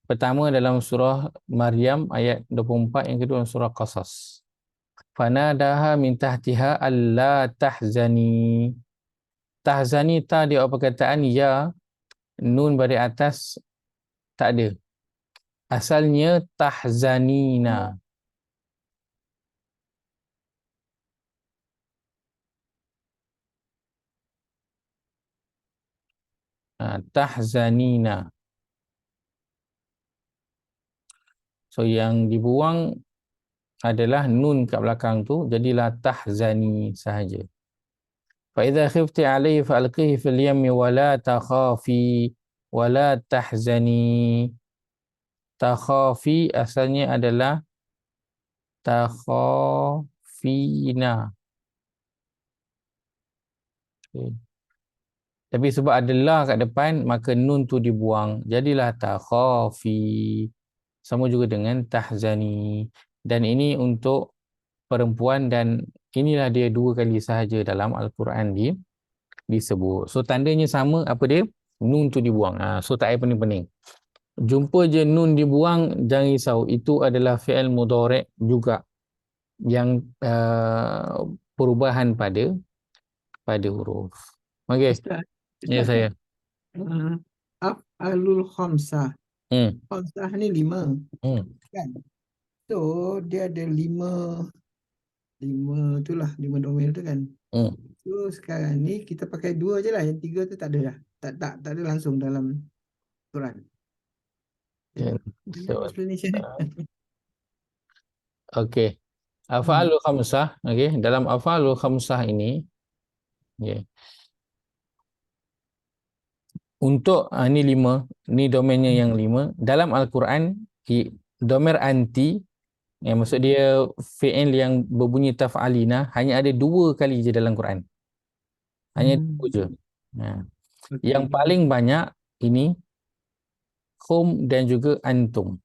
Pertama dalam surah Maryam ayat 24, yang kedua dalam surah Qasas. Fanadaha min tahtiha alla tahzani. Tahzani ta di awal perkataan ya, nun baris atas tak ada. Asalnya tahzanina. Tahzanina. So yang dibuang adalah nun kat belakang tu, jadilah tahzani sahaja. Fa idza khifti alayhi fa alqihi fil yammi wa la takhafi wa la tahzani. Takhafi asalnya adalah takhafina. Okay. Tapi sebab ada la kat depan, maka nun tu dibuang, jadilah takhafi. Sama juga dengan tahzani. Dan ini untuk perempuan, dan inilah dia dua kali sahaja dalam Al-Quran disebut. So tandanya sama, apa dia? Nun tu dibuang. So tak payah pening-pening. Jumpa je nun dibuang, jangan risau. Itu adalah fi'il mudhari' juga yang perubahan pada huruf. Okey. Ya saya. Af'alul khamsah. Khamsah ni 5. Kan? So dia ada 5 itulah 5 dhamir tu kan. So sekarang ni kita pakai 2 je lah, yang 3 tu tak ada dah. Tak ada langsung dalam Quran. Explanation. Okey. Af'alul khamsah, okey. Dalam af'alul khamsah ini, okey. Untuk ni 5, ni domainnya yang 5. Dalam Al-Quran, dhamir anti, yang maksud dia fi'il yang berbunyi taf'alina, hanya ada 2 kali je dalam Quran. Hanya 2 je. Yang paling banyak ini hum dan juga antum.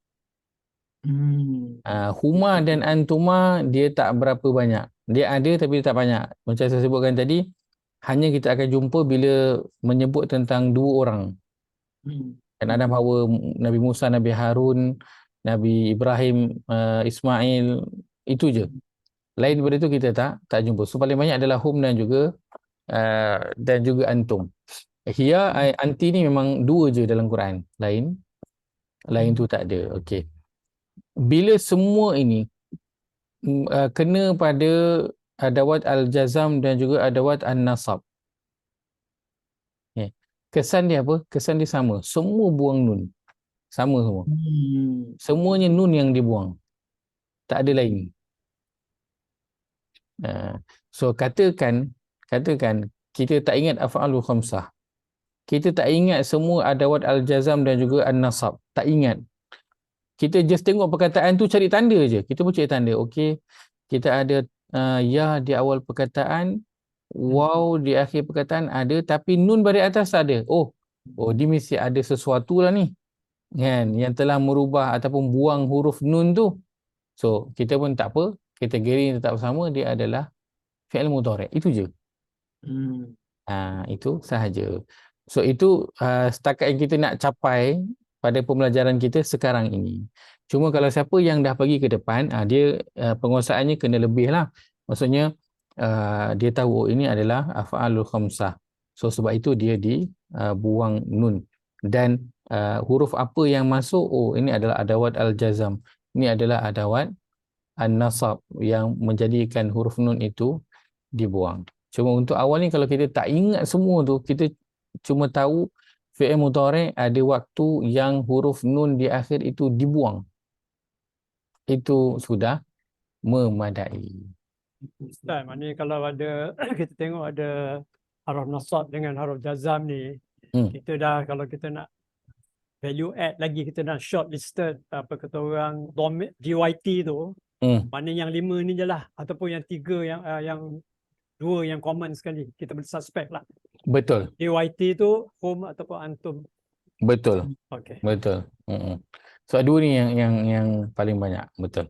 Huma dan antuma dia tak berapa banyak. Dia ada tapi dia tak banyak. Macam saya sebutkan tadi, hanya kita akan jumpa bila menyebut tentang 2 orang. Dan Adam Hawa, Nabi Musa, Nabi Harun, Nabi Ibrahim, Ismail, itu je. Lain daripada itu kita tak jumpa. So paling banyak adalah hum dan juga antum. Hiya, anti ni memang 2 je dalam Quran. Lain Lain tu tak ada. Okey. Bila semua ini kena pada adawat al-jazam dan juga adawat an-nasab. Kesan dia apa? Kesan dia sama. Semua buang nun. Sama semua. Semuanya nun yang dibuang. Tak ada lain. So katakan kita tak ingat af'alul khamsah. Kita tak ingat semua adawat al-jazam dan juga an-nasab. Tak ingat. Kita just tengok perkataan tu cari tanda je. Kita pun cari tanda. Okey. Kita ada ya di awal perkataan, waw di akhir perkataan ada, tapi nun baris atas tak ada. Oh, dia mesti ada sesuatu lah ni. Kan, yang telah merubah ataupun buang huruf nun tu. So, kita pun tak apa. Kategori yang tetap sama dia adalah fi'il mudhari'. Itu je. Itu sahaja. So, itu setakat yang kita nak capai pada pembelajaran kita sekarang ini. Cuma kalau siapa yang dah pergi ke depan, dia penguasaannya kena lebih lah. Maksudnya dia tahu ini adalah af'alul khamsah. So sebab itu dia dibuang nun. Dan huruf apa yang masuk? Ini adalah adawat al-jazam. Ini adalah adawat an-nasab yang menjadikan huruf nun itu dibuang. Cuma untuk awal ni kalau kita tak ingat semua tu, kita cuma tahu fi'il mudhari' ada waktu yang huruf nun di akhir itu dibuang. Itu sudah memadai. Ustaz, maknanya kalau ada kita tengok ada haruf nasab dengan haruf jazam ni, kita dah, kalau kita nak value add lagi, kita dah short listed apa kata orang DYT tu, maknanya yang 5 ni je lah, ataupun yang 3 yang 2 yang common sekali kita boleh suspect lah. Betul. DYT tu hum ataupun antum. Betul. Okey. Betul. So 2 ni yang paling banyak. Betul.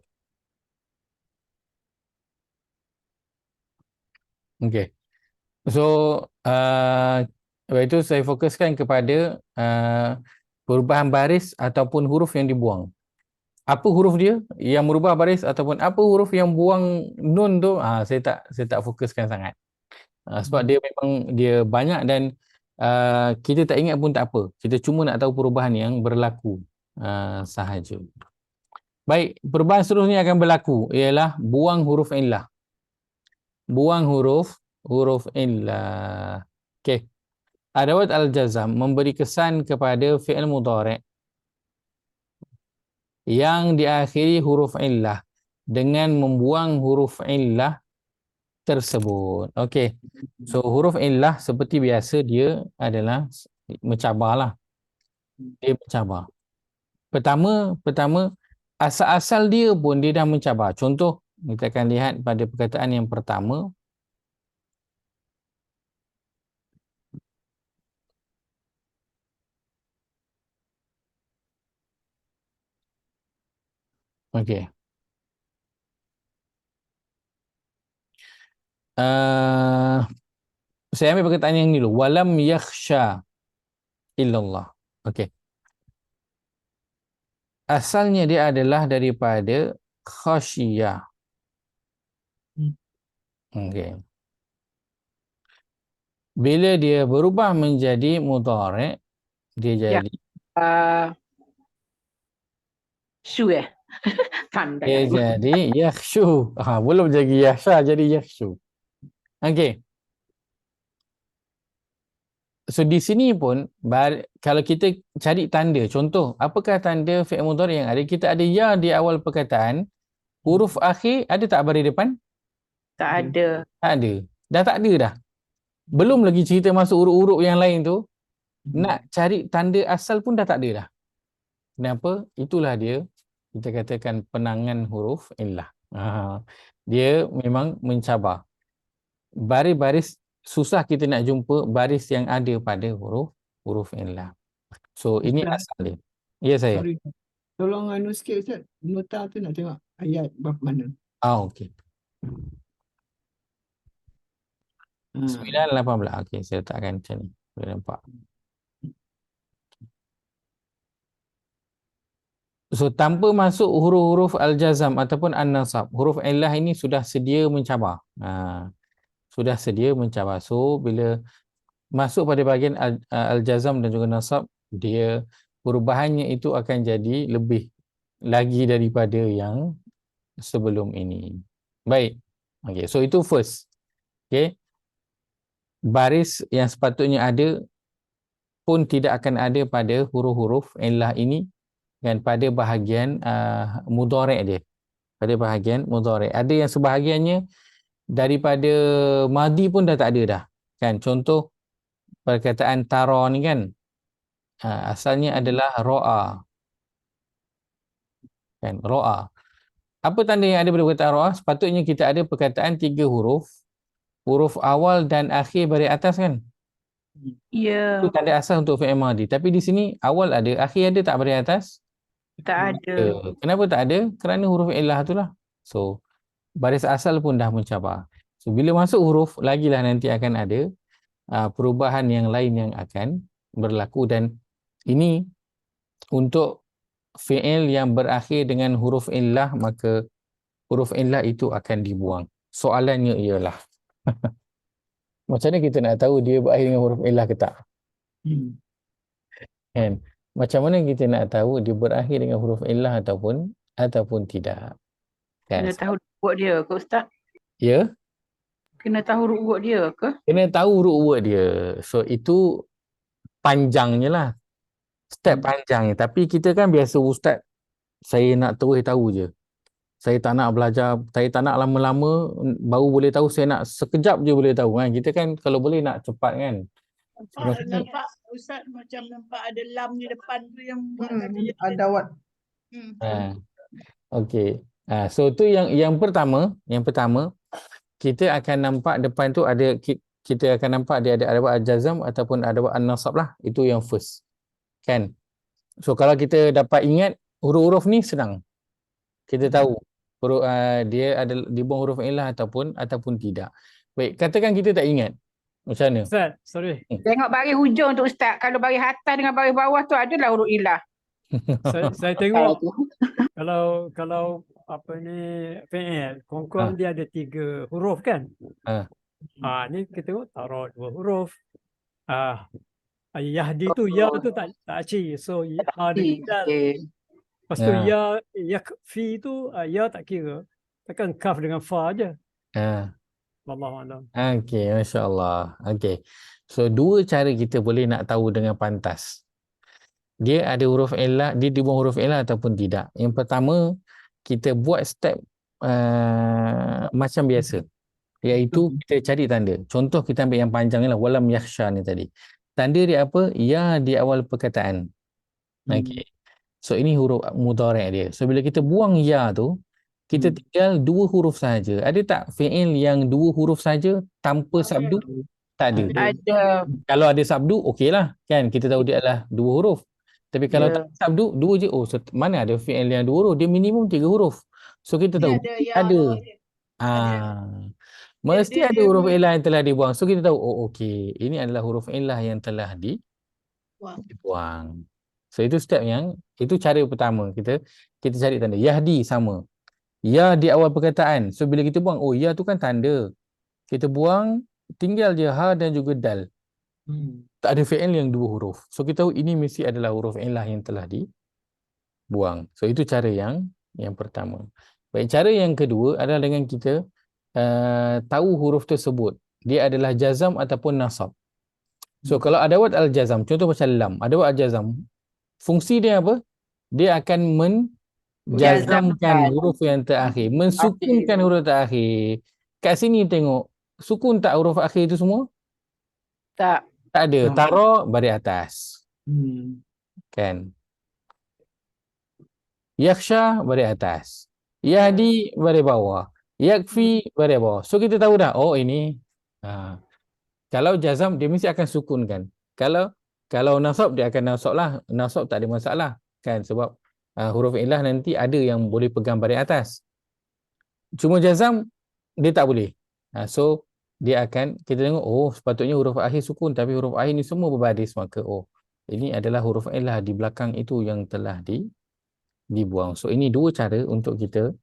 Okey. So itu saya fokuskan kepada perubahan baris ataupun huruf yang dibuang. Apa huruf dia yang merubah baris ataupun apa huruf yang buang nun tu, saya tak fokuskan sangat. Sebab dia memang dia banyak dan kita tak ingat pun tak apa. Kita cuma nak tahu perubahan yang berlaku sahaja. Baik, perubahan seterusnya akan berlaku ialah buang huruf illah. Buang huruf illah. Okey. Adawat al-jazam memberi kesan kepada fi'il mudhari' yang diakhiri huruf illah dengan membuang huruf illah tersebut. Okey. So huruf illah seperti biasa dia adalah mencabarlah. Dia mencabar. Pertama asal-asal dia pun dia dah mencabar. Contoh kita akan lihat pada perkataan yang pertama. Okey. Saya ambil perkataan yang ni dulu. Walam yakhsha illallah. Okey. Asalnya dia adalah daripada khasyiyah. Okey. Bila dia berubah menjadi mudhari', dia jadi dia jadi yakhshu. Belum jadi yakhsha, jadi yakhshu. Okey. So di sini pun kalau kita cari tanda, contoh apakah tanda fi'il mudhari' yang ada? Kita ada ya di awal perkataan, huruf akhir ada tak baris depan? Tak ada. Tak ada. Dah tak ada dah. Belum lagi cerita masuk huruf-huruf yang lain tu, nak cari tanda asal pun dah tak ada dah. Kenapa? Itulah dia kita katakan penangan huruf illah. Dia memang mencabar. Baris-baris susah kita nak jumpa baris yang ada pada huruf illah. So ini asal dia. Ya saya. Sorry. Tolong sikit Ustaz. Nota tu nak tengok ayat berapa mana. Okey. 9:18. Okey, saya letakkan macam ni. Boleh nampak. So tanpa masuk huruf-huruf al-jazam ataupun an-nasab, huruf illah ini sudah sedia mencabar. Sudah sedia mencabar. So bila masuk pada bahagian al-jazam dan juga nasab, dia perubahannya itu akan jadi lebih lagi daripada yang sebelum ini. Baik. Okey, so itu first. Okey. Baris yang sepatutnya ada pun tidak akan ada pada huruf-huruf illah ini dan pada bahagian mudhari' dia. Pada bahagian mudhari'. Ada yang sebahagiannya daripada madi pun dah tak ada dah. Kan contoh perkataan tara ni kan asalnya adalah ra'a. Kan ra'a. Apa tanda yang ada pada perkataan ra'a? Sepatutnya kita ada perkataan 3 huruf. Huruf awal dan akhir baris atas kan? Ya, Itu tanda asas untuk fi'il madi. Tapi di sini awal ada, akhir ada tak baris atas? tak ada. Kenapa tak ada? Kerana huruf illah tu lah. So, baris asal pun dah mencabar. So, bila masuk huruf, lagilah nanti akan ada perubahan yang lain yang akan berlaku dan ini untuk fi'il yang berakhir dengan huruf illah, maka huruf illah itu akan dibuang. Soalannya ialah macam mana kita nak tahu dia berakhir dengan huruf illah ke tak? Kan? Macam mana kita nak tahu dia berakhir dengan huruf illah ataupun tidak? Kan? Kena tahu buat dia ke Ustaz? Ya, Kena tahu huruf word dia ke? kena tahu root word dia. So itu panjangnya lah. Step panjangnya. Tapi kita kan biasa ustaz, saya nak terus tahu je. Saya tak nak belajar, saya tak nak lama-lama baru boleh tahu, saya nak sekejap je boleh tahu kan. Kita kan kalau boleh nak cepat kan. Nampak Ustaz macam nampak ada lam di depan tu yang buat tadi. Ada wat. Okey. So tu yang pertama kita akan nampak depan tu ada, kita akan nampak dia ada adabat al-jazam ataupun adabat al-nasab lah. Itu yang first. Kan? So kalau kita dapat ingat huruf-huruf ni senang. Kita tahu huruf dia ada dibuang huruf illah ataupun tidak. Baik, katakan kita tak ingat. Macam mana? Ustaz, sorry. Tengok baris hujung tu Ustaz. Kalau baris atas dengan baris bawah tu adalah huruf ilah. Saya tengok kalau apa ni fi'il, kurang dia ada 3 huruf kan? Ni kita tengok tara 2 huruf. Yahdi tu ya tu tak aci. So ada dal. Lepas tu yakfi tu ya tak kira. Takkan kaf dengan fa aja. Wallahu a'lam. Okey, masya-Allah. Okey. So dua cara kita boleh nak tahu dengan pantas. Dia ada huruf illah, dia dibuang huruf illah ataupun tidak. Yang pertama, kita buat step macam biasa. Iaitu kita cari tanda. Contoh kita ambil yang panjang ni lah, walam yakhsha ni tadi. Tanda dia apa? Ya di awal perkataan. Okey. So ini huruf mudhari' dia. So bila kita buang ya tu, kita tinggal 2 huruf saja. Ada tak fi'il yang 2 huruf saja tanpa sabdu? Tak ada. Ada. Kalau ada sabdu, okeylah. Kan? Kita tahu dia adalah 2 huruf. Tapi kalau tak ada sabdu, 2 je. Oh, so mana ada fi'il yang 2 huruf? Dia minimum 3 huruf. So kita tahu ada. Mesti ada huruf illah yang telah dibuang. So kita tahu, oh okey, ini adalah huruf illah yang telah dibuang. So itu step itu cara pertama. Kita cari tanda. Yahdi sama. Ya di awal perkataan. So bila kita buang, oh ya tu kan tanda. Kita buang, tinggal je ha dan juga dal. Tak ada fi'il yang 2 huruf. So kita tahu ini mesti adalah huruf illah yang telah dibuang. So itu cara yang pertama. Baik, cara yang kedua adalah dengan kita tahu huruf tersebut. Dia adalah jazam ataupun nasab. So kalau adawat al-jazam, contoh macam lam, adawat al-jazam, fungsi dia apa? Dia akan menjazamkan huruf yang terakhir, mensukunkan huruf terakhir. Kat sini tengok, sukun tak huruf akhir itu semua? Tak. Tak ada. Tara baris atas. Kan? Yakhsha baris atas. Yahdi baris bawah. Yakfi baris bawah. So kita tahu dah, oh ini. Kalau jazam dia mesti akan sukunkan. Kalau nasab dia akan nasab lah. Nasab tak ada masalah. Kan? Sebab huruf illah nanti ada yang boleh pegang baris atas. Cuma jazam dia tak boleh. So dia akan, kita tengok, oh sepatutnya huruf akhir sukun, tapi huruf akhir ni semua berbaris, maka oh ini adalah huruf illah di belakang itu yang telah dibuang. So ini 2 cara untuk kita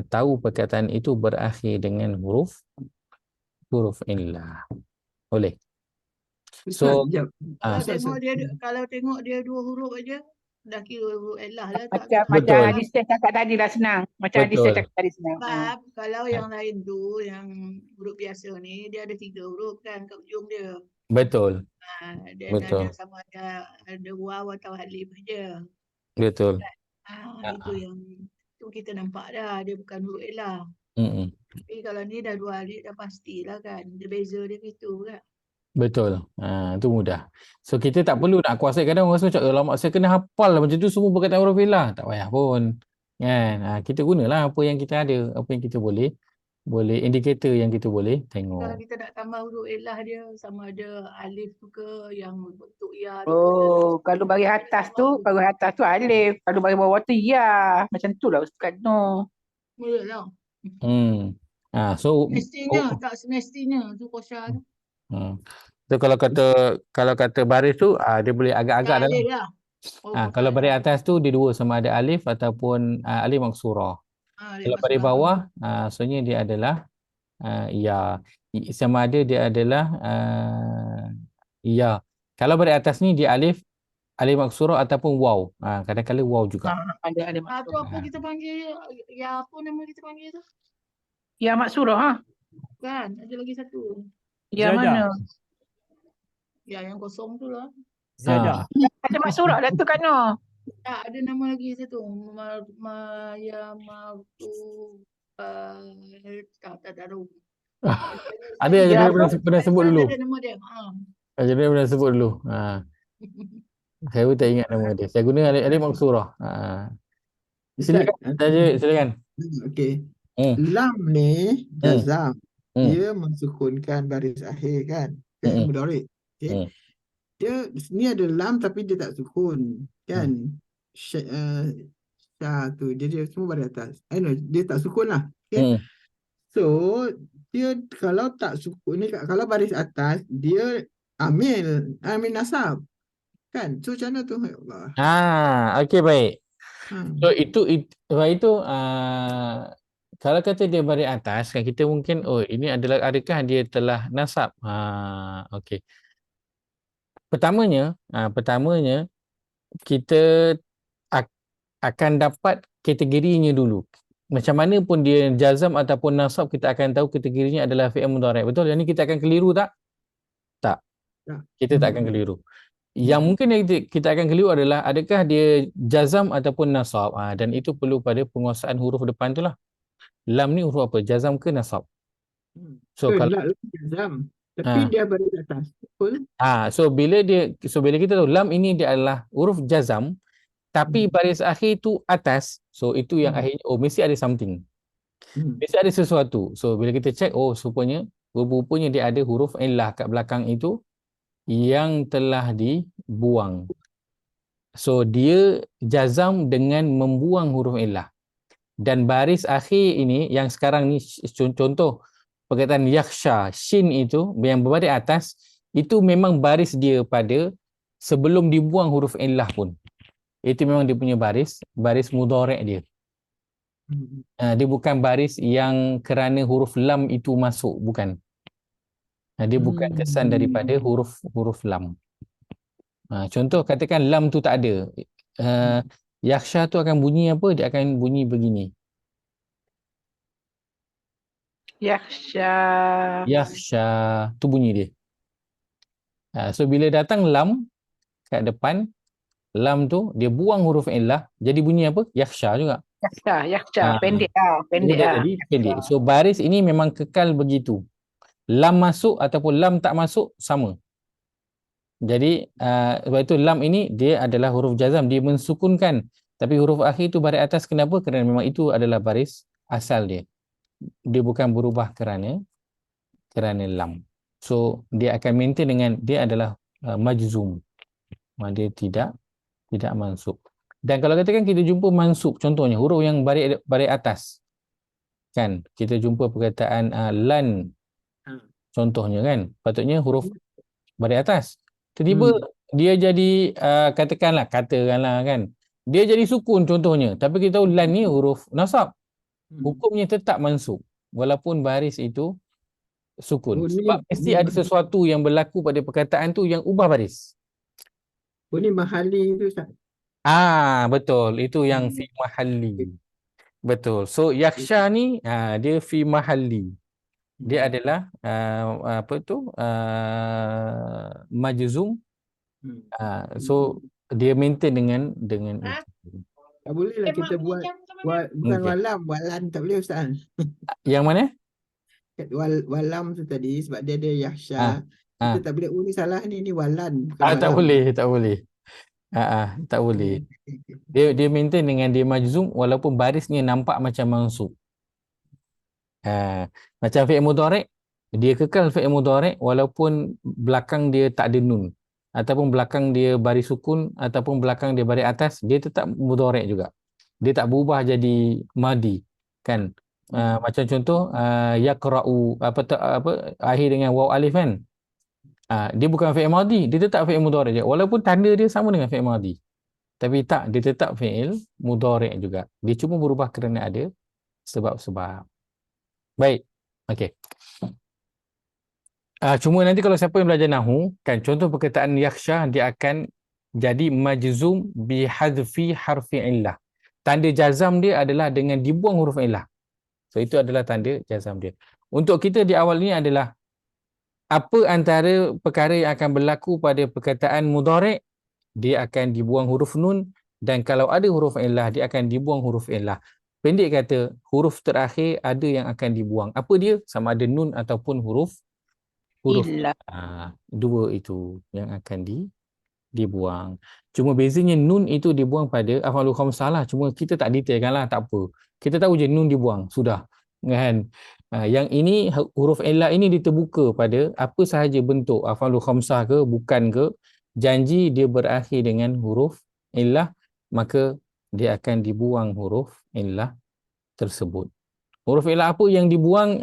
tahu perkataan itu berakhir dengan huruf illah. Boleh? So Sekejap. ah, Kalau tengok dia 2 huruf aja, dah kira huruf elah lah. Tak Macam Betul. Adisha cakap tadi lah senang. Macam Adisha Betul. cakap tadi senang. sebab kalau yang lain tu, yang huruf biasa ni, dia ada 3 huruf kan kat ujung dia. Betul. Dan Betul. ada sama ada waw atau alif je. Betul. Itu yang tu kita nampak dah, dia bukan huruf elah. Mm-mm. Tapi kalau ni dah 2 alif dah pastilah kan. Dia beza dia gitu kan. Betul. Itu mudah. So kita tak perlu nak kuasai. Kadang orang rasa macam alamak saya kena hafal lah macam tu semua berkaitan huruf elah. Tak payah pun. Kan? Kita gunalah apa yang kita ada, apa yang kita boleh indikator yang kita boleh Kalau tengok. kita nak tambah huruf elah dia, sama ada alif tu ke, yang bentuk ya tu ke. Oh, kalau bagi atas tu alif. Kalau bagi bawah tu ya. Macam tu lah Ustaz Noh. Mula lah. So Tak semestinya tu Kosha tu. So kalau kata baris tu dia boleh agak-agak dalam. Alif lah. Kalau baris atas tu dia dua, sama ada alif ataupun alif maksurah. Kalau baris bawah sebenarnya dia adalah ya, sama ada dia adalah ya. Kalau baris atas ni dia alif maksurah ataupun waw. Kadang-kadang waw juga. Ada Tu maksurah. apa kita panggil, ya apa nama kita panggil tu? Ya maksurah ha? Kan, ada lagi satu. Ya Zadah. mana? Ya yang kosong tu lah. Zadah. Ada maksurah dah tu kan Noh. Tak, ada nama lagi satu. Ya Martu. Tak tahu. Ada yang Ya, Jadil pernah sebut dulu. Ada nama dia. Jadil pernah sebut dulu. Saya pun tak ingat nama dia. Saya guna alif maksurah. Silakan. Silakan. Okey. Hmm. Lam ni jazam. Hmm. Dia mensukunkan baris akhir kan. Fi'il mudhari'. Okey. Dia ni ada lam tapi dia tak sukun kan. Syah tu dia semua baris atas. Dia tak sukun lah. Okay? So dia kalau tak sukun ni, kalau baris atas dia amil nasab kan. So macam mana tu? Ya Allah. Okey, baik. So sebab itu kalau kata dia baris atas kan, kita mungkin ini adakah dia telah nasab. Okey. Pertamanya kita akan dapat kategorinya dulu. Macam mana pun dia jazam ataupun nasab, kita akan tahu kategorinya adalah fi'il mudhari'. Betul? Yang ni kita akan keliru tak? Tak. Kita tak akan keliru. Yang mungkin kita akan keliru adalah adakah dia jazam ataupun nasab. Dan itu perlu pada penguasaan huruf depan tu lah. Lam ni huruf apa? Jazam ke nasab? So kalau jazam tapi dia baris atas. Betul? So bila kita tahu lam ini dia adalah huruf jazam tapi baris akhir tu atas. So itu yang akhirnya mesti ada something. Mesti ada sesuatu. So bila kita check rupanya dia ada huruf illah kat belakang itu yang telah dibuang. So dia jazam dengan membuang huruf illah. Dan baris akhir ini yang sekarang ni contoh perkataan yakhsha, shin itu yang berbaris atas itu memang baris dia pada sebelum dibuang huruf illah pun. Itu memang dia punya baris mudhari' dia. Dia bukan baris yang kerana huruf lam itu masuk, bukan. Dia bukan kesan daripada huruf lam. Contoh katakan lam tu tak ada. Yakhsha tu akan bunyi apa? Dia akan bunyi begini. Yakhsha tu bunyi dia. So bila datang lam kat depan, lam tu dia buang huruf illah, jadi bunyi apa? Yakhsha juga. Yakhsha. Pendek lah. Jadi pendek. So baris ini memang kekal begitu. Lam masuk ataupun lam tak masuk sama. Jadi sebab itu lam ini dia adalah huruf jazam, dia mensukunkan. Tapi huruf akhir itu baris atas, kenapa? Kerana memang itu adalah baris asal dia. Dia bukan berubah kerana lam. So dia akan maintain dengan dia adalah majzum. Dia tidak mansub. Dan kalau katakan kita jumpa mansub, contohnya huruf yang baris atas. Kan? Kita jumpa perkataan lan. Contohnya kan? Patutnya huruf baris atas. Tiba-tiba dia jadi katakanlah kan. Dia jadi sukun contohnya. Tapi kita tahu lan ni huruf nasab. Hukumnya tetap mansub walaupun baris itu sukun. Oh, ni, Sebab mesti ni, ada sesuatu yang berlaku pada perkataan tu yang ubah baris. ni mahali tu Ustaz. Betul. Itu yang fi mahalli. Betul. So yakhsha ni dia fi mahalli. Dia adalah apa tu? Majzum. So dia maintain dengan Ha? itu. Tak boleh lah kita Mak buat, macam tu mana? bukan Okey. walam, walan tak boleh Ustaz. Yang mana? Walam tu tadi sebab dia ada Ah, yahsya. ah. Kita tak boleh, ni salah ni walan bukan Tak walam. boleh, tak boleh. Tak boleh. Dia maintain dengan dia majzum walaupun barisnya nampak macam mansub. Macam fi'il mudhari', dia kekal fi'il mudhari' walaupun belakang dia tak ada nun, ataupun belakang dia baris sukun, ataupun belakang dia baris atas, dia tetap mudhari' juga. Dia tak berubah jadi madi, kan? Macam contoh yaqra'u akhir dengan waw alif kan? Dia bukan fi'il madi, dia tetap fi'il mudhari' je walaupun tanda dia sama dengan fi'il madi. Tapi tak, dia tetap fi'il mudhari' juga. Dia cuma berubah kerana ada sebab-sebab. Baik. Okey. Cuma nanti kalau siapa yang belajar nahu, kan contoh perkataan yakhsha dia akan jadi majzum bi hadfi harfi illah. Tanda jazam dia adalah dengan dibuang huruf illah. So itu adalah tanda jazam dia. Untuk kita di awal ni adalah apa antara perkara yang akan berlaku pada perkataan mudhari', dia akan dibuang huruf nun, dan kalau ada huruf illah dia akan dibuang huruf illah. Pendek kata, huruf terakhir ada yang akan dibuang. Apa dia? Sama ada nun ataupun huruf Illah. dua itu yang akan dibuang. Cuma bezanya nun itu dibuang pada af'alul khamsah lah. Cuma kita tak detailkan lah, tak apa. Kita tahu je nun dibuang, sudah. Kan? Yang ini, huruf illah ini diterbuka pada apa sahaja bentuk af'alul khamsah ke, bukan ke, janji dia berakhir dengan huruf illah, maka dia akan dibuang huruf illah tersebut. Huruf illah apa yang dibuang,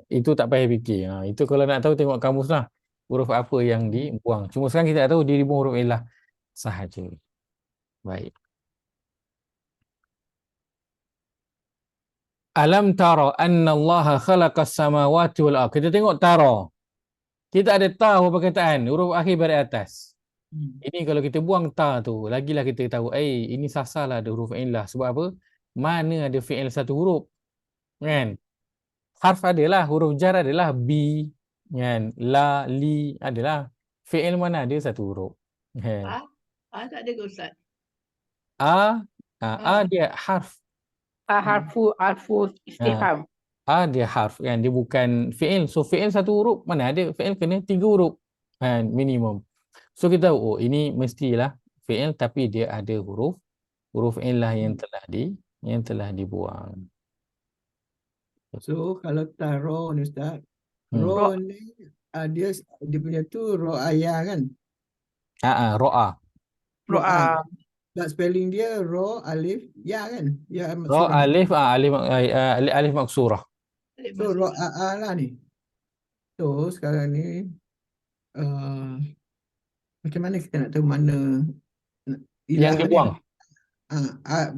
itu tak payah fikir. Itu kalau nak tahu tengok kamus lah. Huruf apa yang dibuang. Cuma sekarang kita tak tahu dia dibuang huruf illah sahaja. Baik. Alam tara anna Allah khalaqas samawati wal ardh. Kita tengok tara. Kita ada ta huruf perkataan, huruf akhir baris atas. Ini kalau kita buang ta tu, lagilah kita tahu, ini sasar lah ada huruf illah. Sebab apa? Mana ada fi'il satu huruf. Kan? Harf adalah, huruf jar adalah bi, kan? La, li adalah. Fi'il mana ada satu huruf. Kan? Tak ada ke Ustaz? Dia harf. Harfu istifham. Dia harf, kan? Dia bukan fi'il. So fi'il satu huruf, mana ada fi'il kena 3 huruf. Kan? Minimum. So kita tahu, ini mestilah fi'il tapi dia ada huruf illah yang telah dibuang. So kalau taro ni Ustaz, ro ni dia punya tu ro ayah kan? Ro'a. Ro'a. Tak spelling dia ro alif ya kan? Ya Ro maksurah. alif maksurah. So ro a lah ni. So sekarang ni macam mana kita nak tahu mana yang dibuang?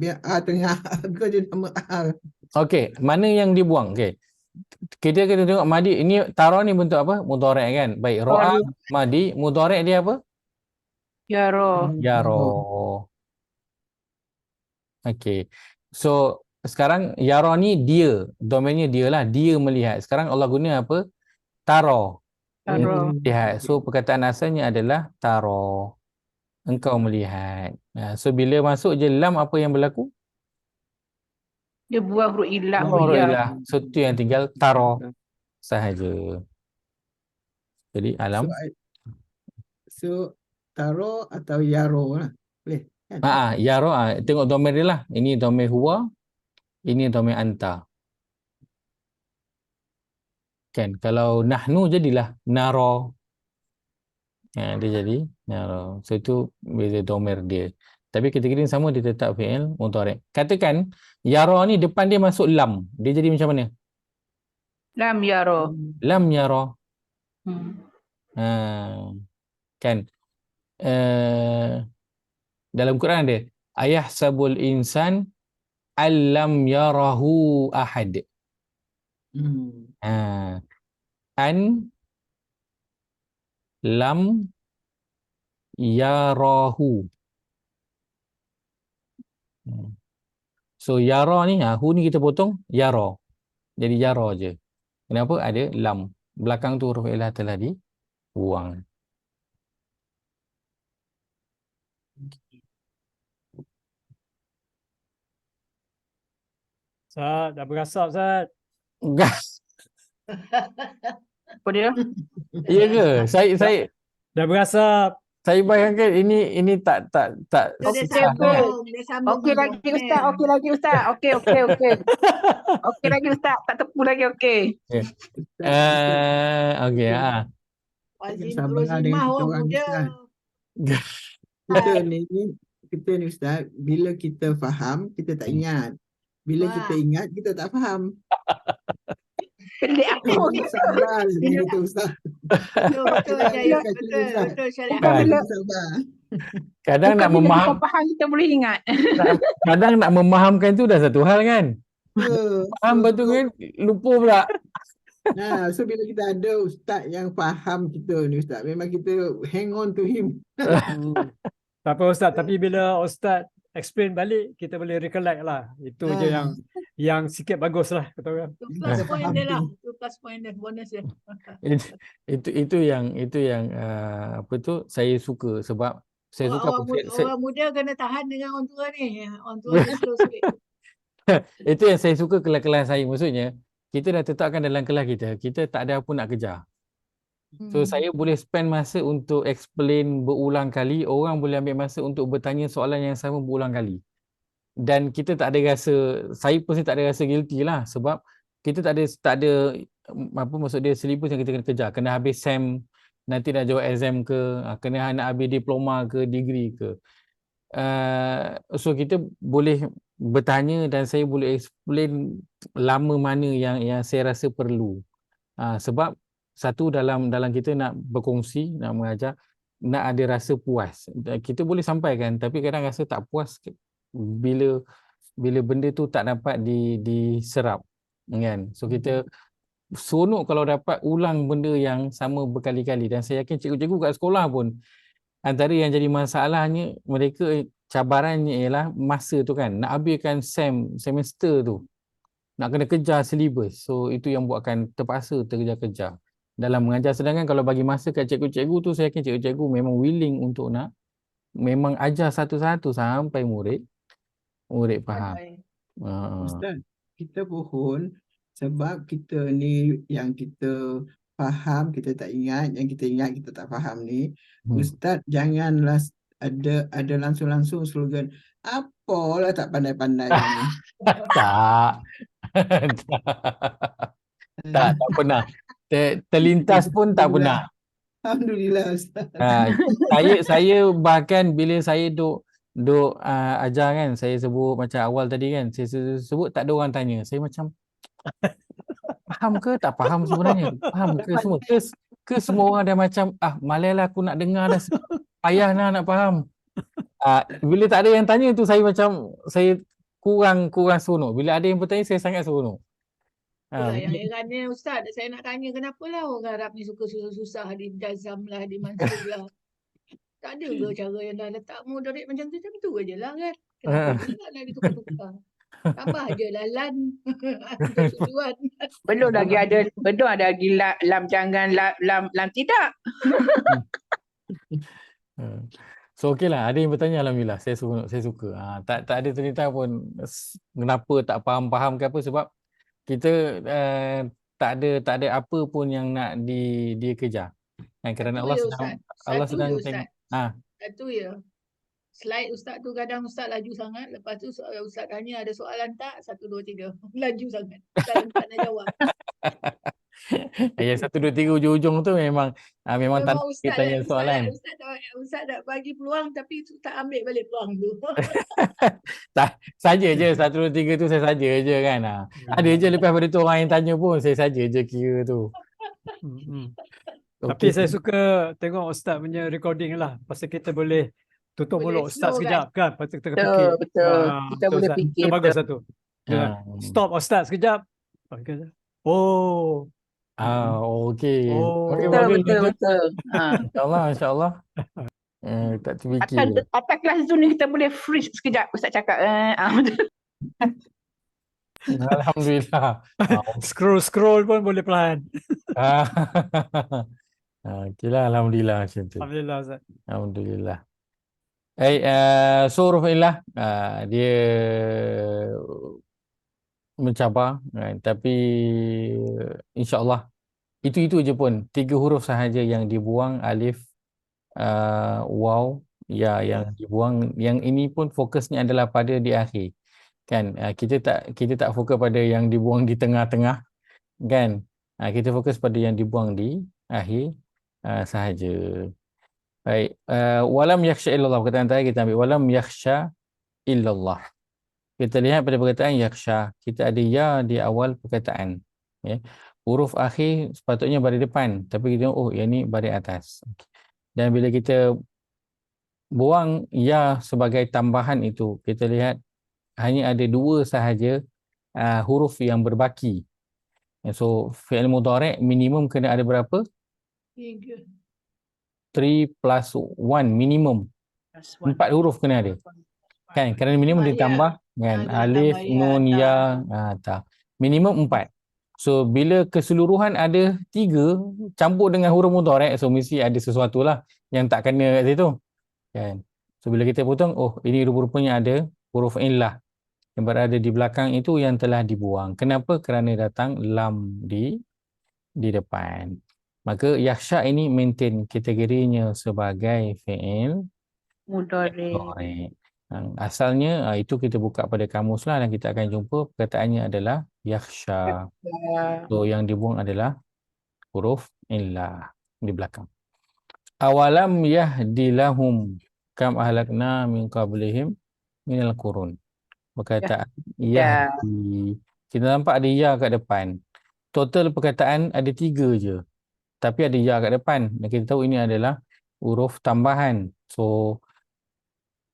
Biar tengah kau je nama Okey, mana yang dibuang? Okey. Kita tengok madi ini, tara ni bentuk apa? Mudhari' kan? Baik, ro'a madi, mudhari' dia apa? Yaro. Yaro. Okey. So sekarang yaro ni dia, domainnya dia lah, dia melihat. Sekarang Allah guna apa? Tara. Taro. Lihat. So perkataan asalnya adalah tara. Engkau melihat. So bila masuk je lam, apa yang berlaku? Dia buang huruf illah. Huruf illah. So tu yang tinggal tara sahaja. Jadi alam. So taro atau yaro lah. Boleh kan? Yaro. Tengok domain dia lah. Ini domain huwa. Ini domain anta. Kan? Kalau nahnu jadilah naro. Dia jadi naro. So itu beza domain dia. Tapi ketika ini sama, dia tetap fi'il mudhari'. Katakan yaro ni depan dia masuk lam. Dia jadi macam mana? Lam yaro. Lam yaro. Kan? Dalam Quran ada ayahsabul insan allam yarahu ahad. an lam yarahu. So yara ni, hu ni kita potong yara. Jadi yara je. Kenapa? Ada lam. Belakang tu huruf ilah telah dibuang. Ustaz, dah berasap Ustaz. Apa dia? Ya ke? Saya Dah berasap. bayangkan ini tak Dia Okey, susah okey. sangat. Dia sambung Okey dengan lagi Ustaz, Domel. okey lagi Ustaz. Okey, okey, okey. Okey lagi Ustaz, tak tepu lagi okey. Okey. Wazim sabar dengan Rozimah kita orang orang muda. Ustaz. Kita ni Ustaz, bila kita faham, kita tak ingat. Bila Wah. kita ingat, kita tak faham. Pelik aku. Sabar dengan kita Ustaz. Betul Kita Jaya. kacau Betul, Ustaz. betul Syariah. Bukan bila Sabar. Kadang bukan nak bila memaham, kita faham kita boleh ingat. kadang nak memahamkan tu dah satu hal kan. Faham So, betul kan, lupa pula. so bila kita ada ustaz yang faham kita ni Ustaz, memang kita hang on to him. Tak apa Ustaz, tapi bila Ustaz explain balik, kita boleh recollect lah. Itu je yang sikit bagus lah, kata orang. Itu plus point dia lah. Itu plus point dia, bonus dia. Itu yang apa tu saya suka, sebab saya suka Orang muda kena tahan dengan orang tua ni. Orang tua dia slow sikit. itu yang saya suka kelas-kelas saya. Maksudnya kita dah tetapkan dalam kelas kita tak ada apa nak kejar. So saya boleh spend masa untuk explain berulang kali, orang boleh ambil masa untuk bertanya soalan yang sama berulang kali. Dan kita tak ada rasa, saya pun tak ada rasa guilty lah, sebab kita tak ada apa maksud dia, syllabus yang kita kena kejar. Kena habis SEM, nanti nak jawab exam ke, kena nak habis diploma ke, degree ke. So kita boleh bertanya dan saya boleh explain lama mana yang saya rasa perlu. Sebab satu, dalam kita nak berkongsi, nak mengajar, nak ada rasa puas. Kita boleh sampaikan, tapi kadang rasa tak puas bila benda tu tak dapat diserap, kan. So kita seronok kalau dapat ulang benda yang sama berkali-kali. Dan saya yakin cikgu-cikgu kat sekolah pun, antara yang jadi masalahnya, mereka cabarannya ialah masa tu kan, nak habiskan semester tu, nak kena kejar syllabus. So itu yang buatkan terpaksa terkejar-kejar dalam mengajar. Sedangkan kalau bagi masa kat cikgu-cikgu tu, saya yakin cikgu-cikgu memang willing untuk nak memang ajar satu-satu sampai murid faham. Ustaz, kita pohon sebab kita ni yang kita faham kita tak ingat, yang kita ingat kita tak faham ni. Ustaz janganlah ada langsung-langsung slogan apalah tak pandai-pandai ni. tak pernah. Terlintas pun tak pernah. Alhamdulillah Ustaz. Saya bahkan bila saya duk ajar kan, saya sebut macam awal tadi kan, saya sebut tak ada orang tanya. Saya macam faham ke tak faham sebenarnya? Faham ke semua? Ke semua orang dah macam malah aku nak dengar dah, payah nak faham. Bila tak ada yang tanya tu, saya macam saya kurang seronok. Bila ada yang bertanya, saya sangat seronok. Yang herannya Ustaz, saya nak tanya kenapa lah orang Arab ni suka susah-susah di Jazam lah, di Mansur lah. Tak ada ke cara yang dah letak mudarik macam tu je lah kan. Kenapa pula nak ditukar-tukar? Tambah je lah lan. Tujuan. Belum ada lagi lam jangan, lam tidak. So okey lah, ada yang bertanya, alhamdulillah, saya suka. Tak ada cerita pun kenapa tak faham ke apa, sebab kita tak ada apa pun yang nak dia kejar. Kerana Allah sedang tengok. Satu ya. Slide Ustaz tu kadang Ustaz laju sangat. Lepas tu Ustaz tanya ada soalan tak? 1, 2, 3. Laju sangat. Ustaz tak nak jawab. Yang 1, 2, 3 ujung-ujung tu memang tak nak kita tanya soalan. Ustaz dah bagi peluang tapi tak ambil balik peluang tu. Saja je 1, 2, 3 tu saya saja je kan. Ada je lepas pada tu orang yang tanya pun saya saja je kira tu. Tapi saya suka tengok Ustaz punya recording lah. Pasal kita boleh tutup mulut Ustaz sekejap kan. Lepas tu kita fikir. Betul. Kita boleh Ustaz. fikir. Itu bagus satu. Stop Ustaz sekejap. Oh. Okey. Oh. Okey, Betul, bagus betul, tuan. betul. InsyaAllah, insyaAllah. Tak terfikir. Atas kelas Zoom ni kita boleh freeze sekejap Ustaz cakap. Betul. Alhamdulillah. Scroll pun boleh pelan. Ah. Okeylah, alhamdulillah macam tu. Alhamdulillah Ustaz. Alhamdulillah. So huruf illah dia mencabar kan? Tapi insyaAllah itu je pun 3 huruf sahaja yang dibuang, alif, waw, ya yang dibuang. Yang ini pun fokusnya adalah pada di akhir kan. Kita tak fokus pada yang dibuang di tengah-tengah kan. Kita fokus pada yang dibuang di akhir sahaja. Baik, walam yakhsha illallah, perkataan tadi kita ambil walam yakhsha illallah. Kita lihat pada perkataan yakhsha, kita ada ya di awal perkataan. Ya. Huruf akhir sepatutnya baris depan, tapi kita tengok yang ni baris atas. Dan bila kita buang ya sebagai tambahan itu, kita lihat hanya ada 2 sahaja huruf yang berbaki. So fi'il mudhari' minimum kena ada berapa? 3. 3 plus 1 minimum. 4 huruf kena ada. Kan? Kerana minimum Tambah ditambah kan kena alif, tambah ya, nun, tak. ya, tak. Minimum 4. So bila keseluruhan ada 3 campur dengan huruf mudhari', so mesti ada sesuatu lah yang tak kena kat situ. Kan? So bila kita potong, ini rupa-rupanya ada huruf illah yang berada di belakang itu yang telah dibuang. Kenapa? Kerana datang lam di depan. Maka yakhsha ini maintain kategorinya sebagai fi'il mudhari'. Asalnya itu kita buka pada kamus lah dan kita akan jumpa perkataannya adalah yakhsha. So yang dibuang adalah huruf illah di belakang. Awalam yahdi lahum kam ahlakna min qablihim minal qurun. Perkataan yahdi. Kita nampak ada ya kat depan. Total perkataan ada 3 je. Tapi ada ya kat depan. Dan kita tahu ini adalah huruf tambahan. So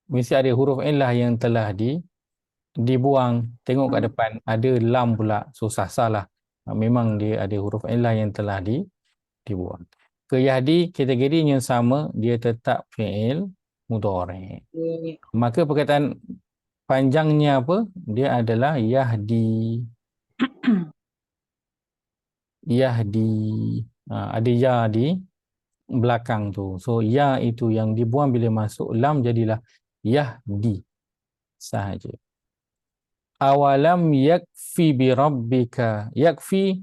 mesti ada huruf illah yang telah dibuang. Tengok kat depan ada lam pula. So sah-sah lah. Memang dia ada huruf illah yang telah dibuang. Ke yahdi kategorinya sama, dia tetap fi'il mudhari'. Maka perkataan panjangnya apa? Dia adalah yahdi. Yahdi. Ada ya di belakang tu. So ya itu yang dibuang bila masuk lam jadilah yahdi sahaja. Awalam yakfi bi rabbika. Yakfi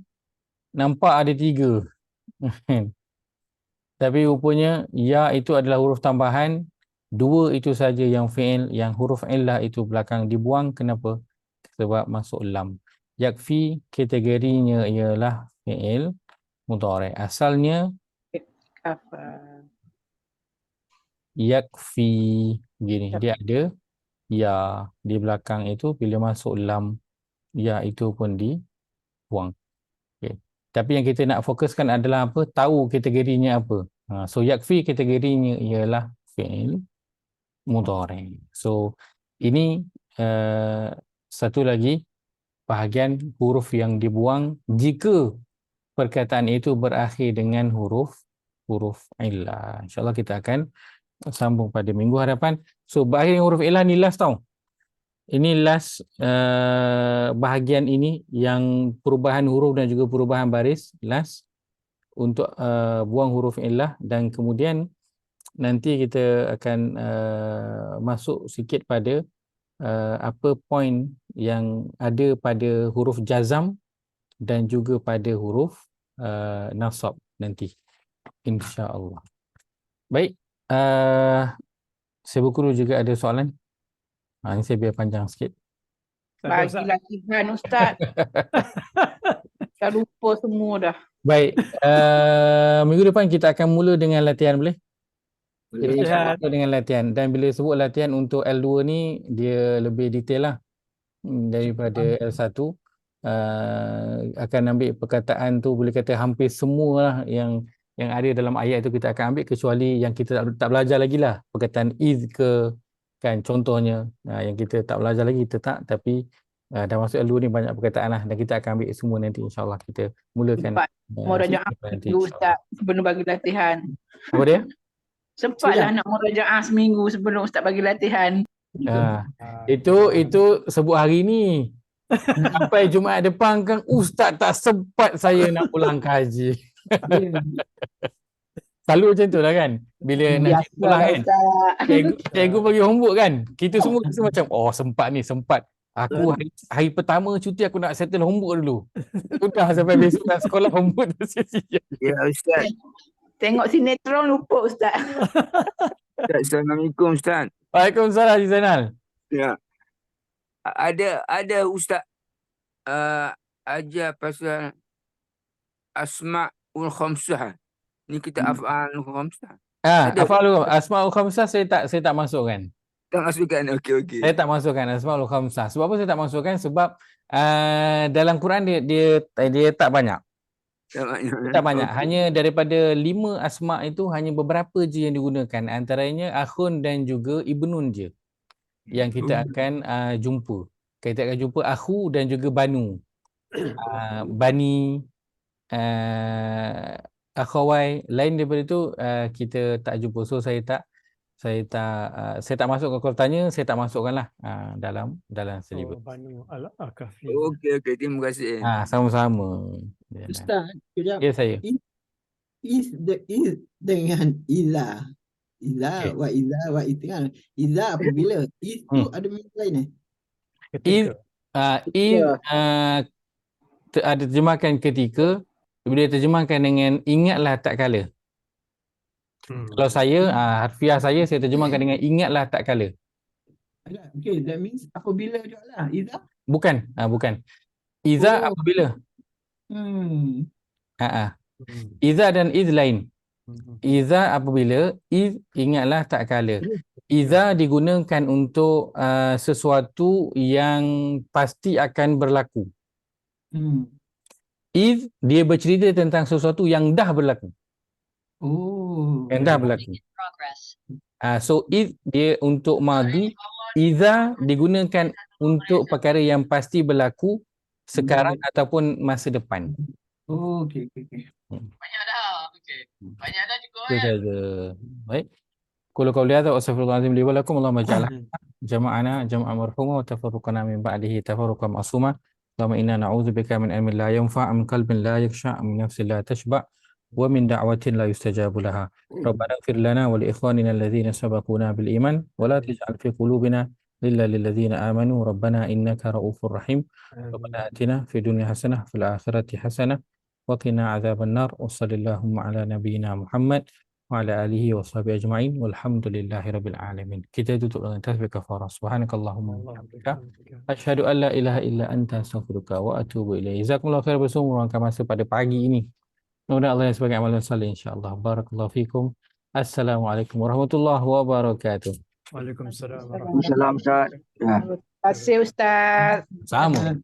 nampak ada 3. Tapi rupanya ya itu adalah huruf tambahan. 2 itu saja yang fi'il, yang huruf illah itu belakang dibuang. Kenapa? Sebab masuk lam. Yakfi kategorinya ialah fi'il mudhari'. Asalnya yakfi gini, dia ada ya di belakang itu, bila masuk lam ya itu pun dibuang. Okay. Tapi yang kita nak fokuskan adalah apa? Tahu kategorinya apa. So yakfi kategorinya ialah fi'il mudhari'. So ini satu lagi bahagian huruf yang dibuang jika perkataan itu berakhir dengan huruf illah. InsyaAllah kita akan sambung pada minggu hadapan. So berakhir dengan huruf illah ni last tau. Ini last bahagian ini yang perubahan huruf dan juga perubahan baris. Last untuk buang huruf illah, dan kemudian nanti kita akan masuk sikit pada apa poin yang ada pada huruf jazam dan juga pada huruf nasab nanti, insya-Allah. Baik, saya berguru juga ada soalan. Ini saya biar panjang sikit. Bagilah Ibran Ustaz. Dah lupa semua dah. Baik, minggu depan kita akan mula dengan latihan, boleh? Kita Latihan. mula dengan latihan, dan bila sebut latihan untuk L2 ni dia lebih detail lah daripada L1. Akan ambil perkataan tu, boleh kata hampir semua lah yang ada dalam ayat tu kita akan ambil, kecuali yang kita tak belajar lagi lah, perkataan iz ke kan, contohnya yang kita tak belajar lagi kita tak, tapi Dah masuk Lu ni banyak perkataan lah, dan kita akan ambil semua nanti insyaAllah. Kita mulakan Sempat murajaah nanti seminggu insyaAllah. Ustaz sebelum bagi latihan. Apa dia? Sempatlah nak murajaah seminggu sebelum Ustaz bagi latihan. Itu sebut hari ni. Sampai Jumaat depan kan Ustaz tak sempat saya nak pulang kaji. Selalu macam tu lah kan. Bila nak sekolah kan, cikgu bagi homework kan, kita semua macam sempat ni, sempat. Aku hari pertama cuti aku nak settle homework dulu. Sudah sampai besok nak sekolah homework tu sia-sia. Ya Ustaz. Tengok sinetron lupa Ustaz. Assalamualaikum Ustaz. Waalaikumsalam Haji Zainal. Ya. Ada Ustaz ajar pasal Asma'ul Khamsah. Ni kita Af'alul Khamsah. Asmaul Khamsah saya tak masukkan. Tak masukkan. Okey. Saya tak masukkan Asmaul Khamsah. Sebab apa saya tak masukkan? Sebab dalam Quran dia tak banyak. Tak banyak. Hanya daripada 5 asma itu hanya beberapa je yang digunakan. Antaranya akhun dan juga ibnun je yang kita akan jumpa. Kita akan jumpa akhu dan juga banu. Bani, akhawai, lain daripada itu kita tak jumpa. So saya tak masuk. Kalau tanya saya tak masukkan lah dalam silibus. Banu al-Akafi. Okey, terima kasih. Sama-sama. Ustaz, kejap. Ya saya. Is dengan iza. Iza wa iza wa itu. Iza apabila. Is tu ada makna lain ada terjemahkan ketika. Bila terjemahkan dengan ingatlah tak kala. Kalau saya, harfiah saya terjemahkan dengan ingatlah tak kala. Okay, that means apabila juga lah. Iza? Bukan. Iza apabila. Iza dan iz lain. Iza apabila, iz ingatlah tak kala. Iza digunakan untuk sesuatu yang pasti akan berlaku. Iz dia bercerita tentang sesuatu yang dah berlaku. Yang dah berlaku. So iz dia untuk madhi, iza digunakan untuk perkara yang pasti berlaku sekarang ataupun masa depan. Okey. Banyak dah. Banyak dah cukup Itu saja. Baik. Qul qawli hadza wa astaghfirullahalazim li wa lakum. Allahumma ij'al jama'ana jam'an marhuma wa tafarruqana min ba'dihi tafarruqan ma'suma. Allahumma inna na'udzubika min ilmin la yanfa', min qalbin la yakhsha', min nafsin la tashba', wa min da'watin la yustajabu laha. Rabbana ighfir lana wa li ikhwanina alladhina sabaquna bil iman wa la taj'al fi qulubina ghillan lil ladzina amanu rabbana innaka ra'ufur rahim. Rabbana atina fid dunya hasanah fil akhirati hasanah wa qina adzaban nar. Wa sallallahu ala nabiyyina Muhammad wa ala alihi wa sahbihi ajma'in walhamdulillahi rabbil alamin. Kita tutup dengan tasbih kafarah. Subhanakallahumma wa bihamdika asyhadu an la ilaha illa anta astaghfiruka wa atubu ilaik. Jazakumullahu khair bersama meluangkan masa pada pagi ini. Mudah-mudahan Allah yang sebagai amalan saleh insya-Allah. Barakallahu fikum. Assalamualaikum warahmatullahi wabarakatuh. Waalaikumsalam. Assalamualaikum Ustaz. Terima kasih Ustaz. Sama.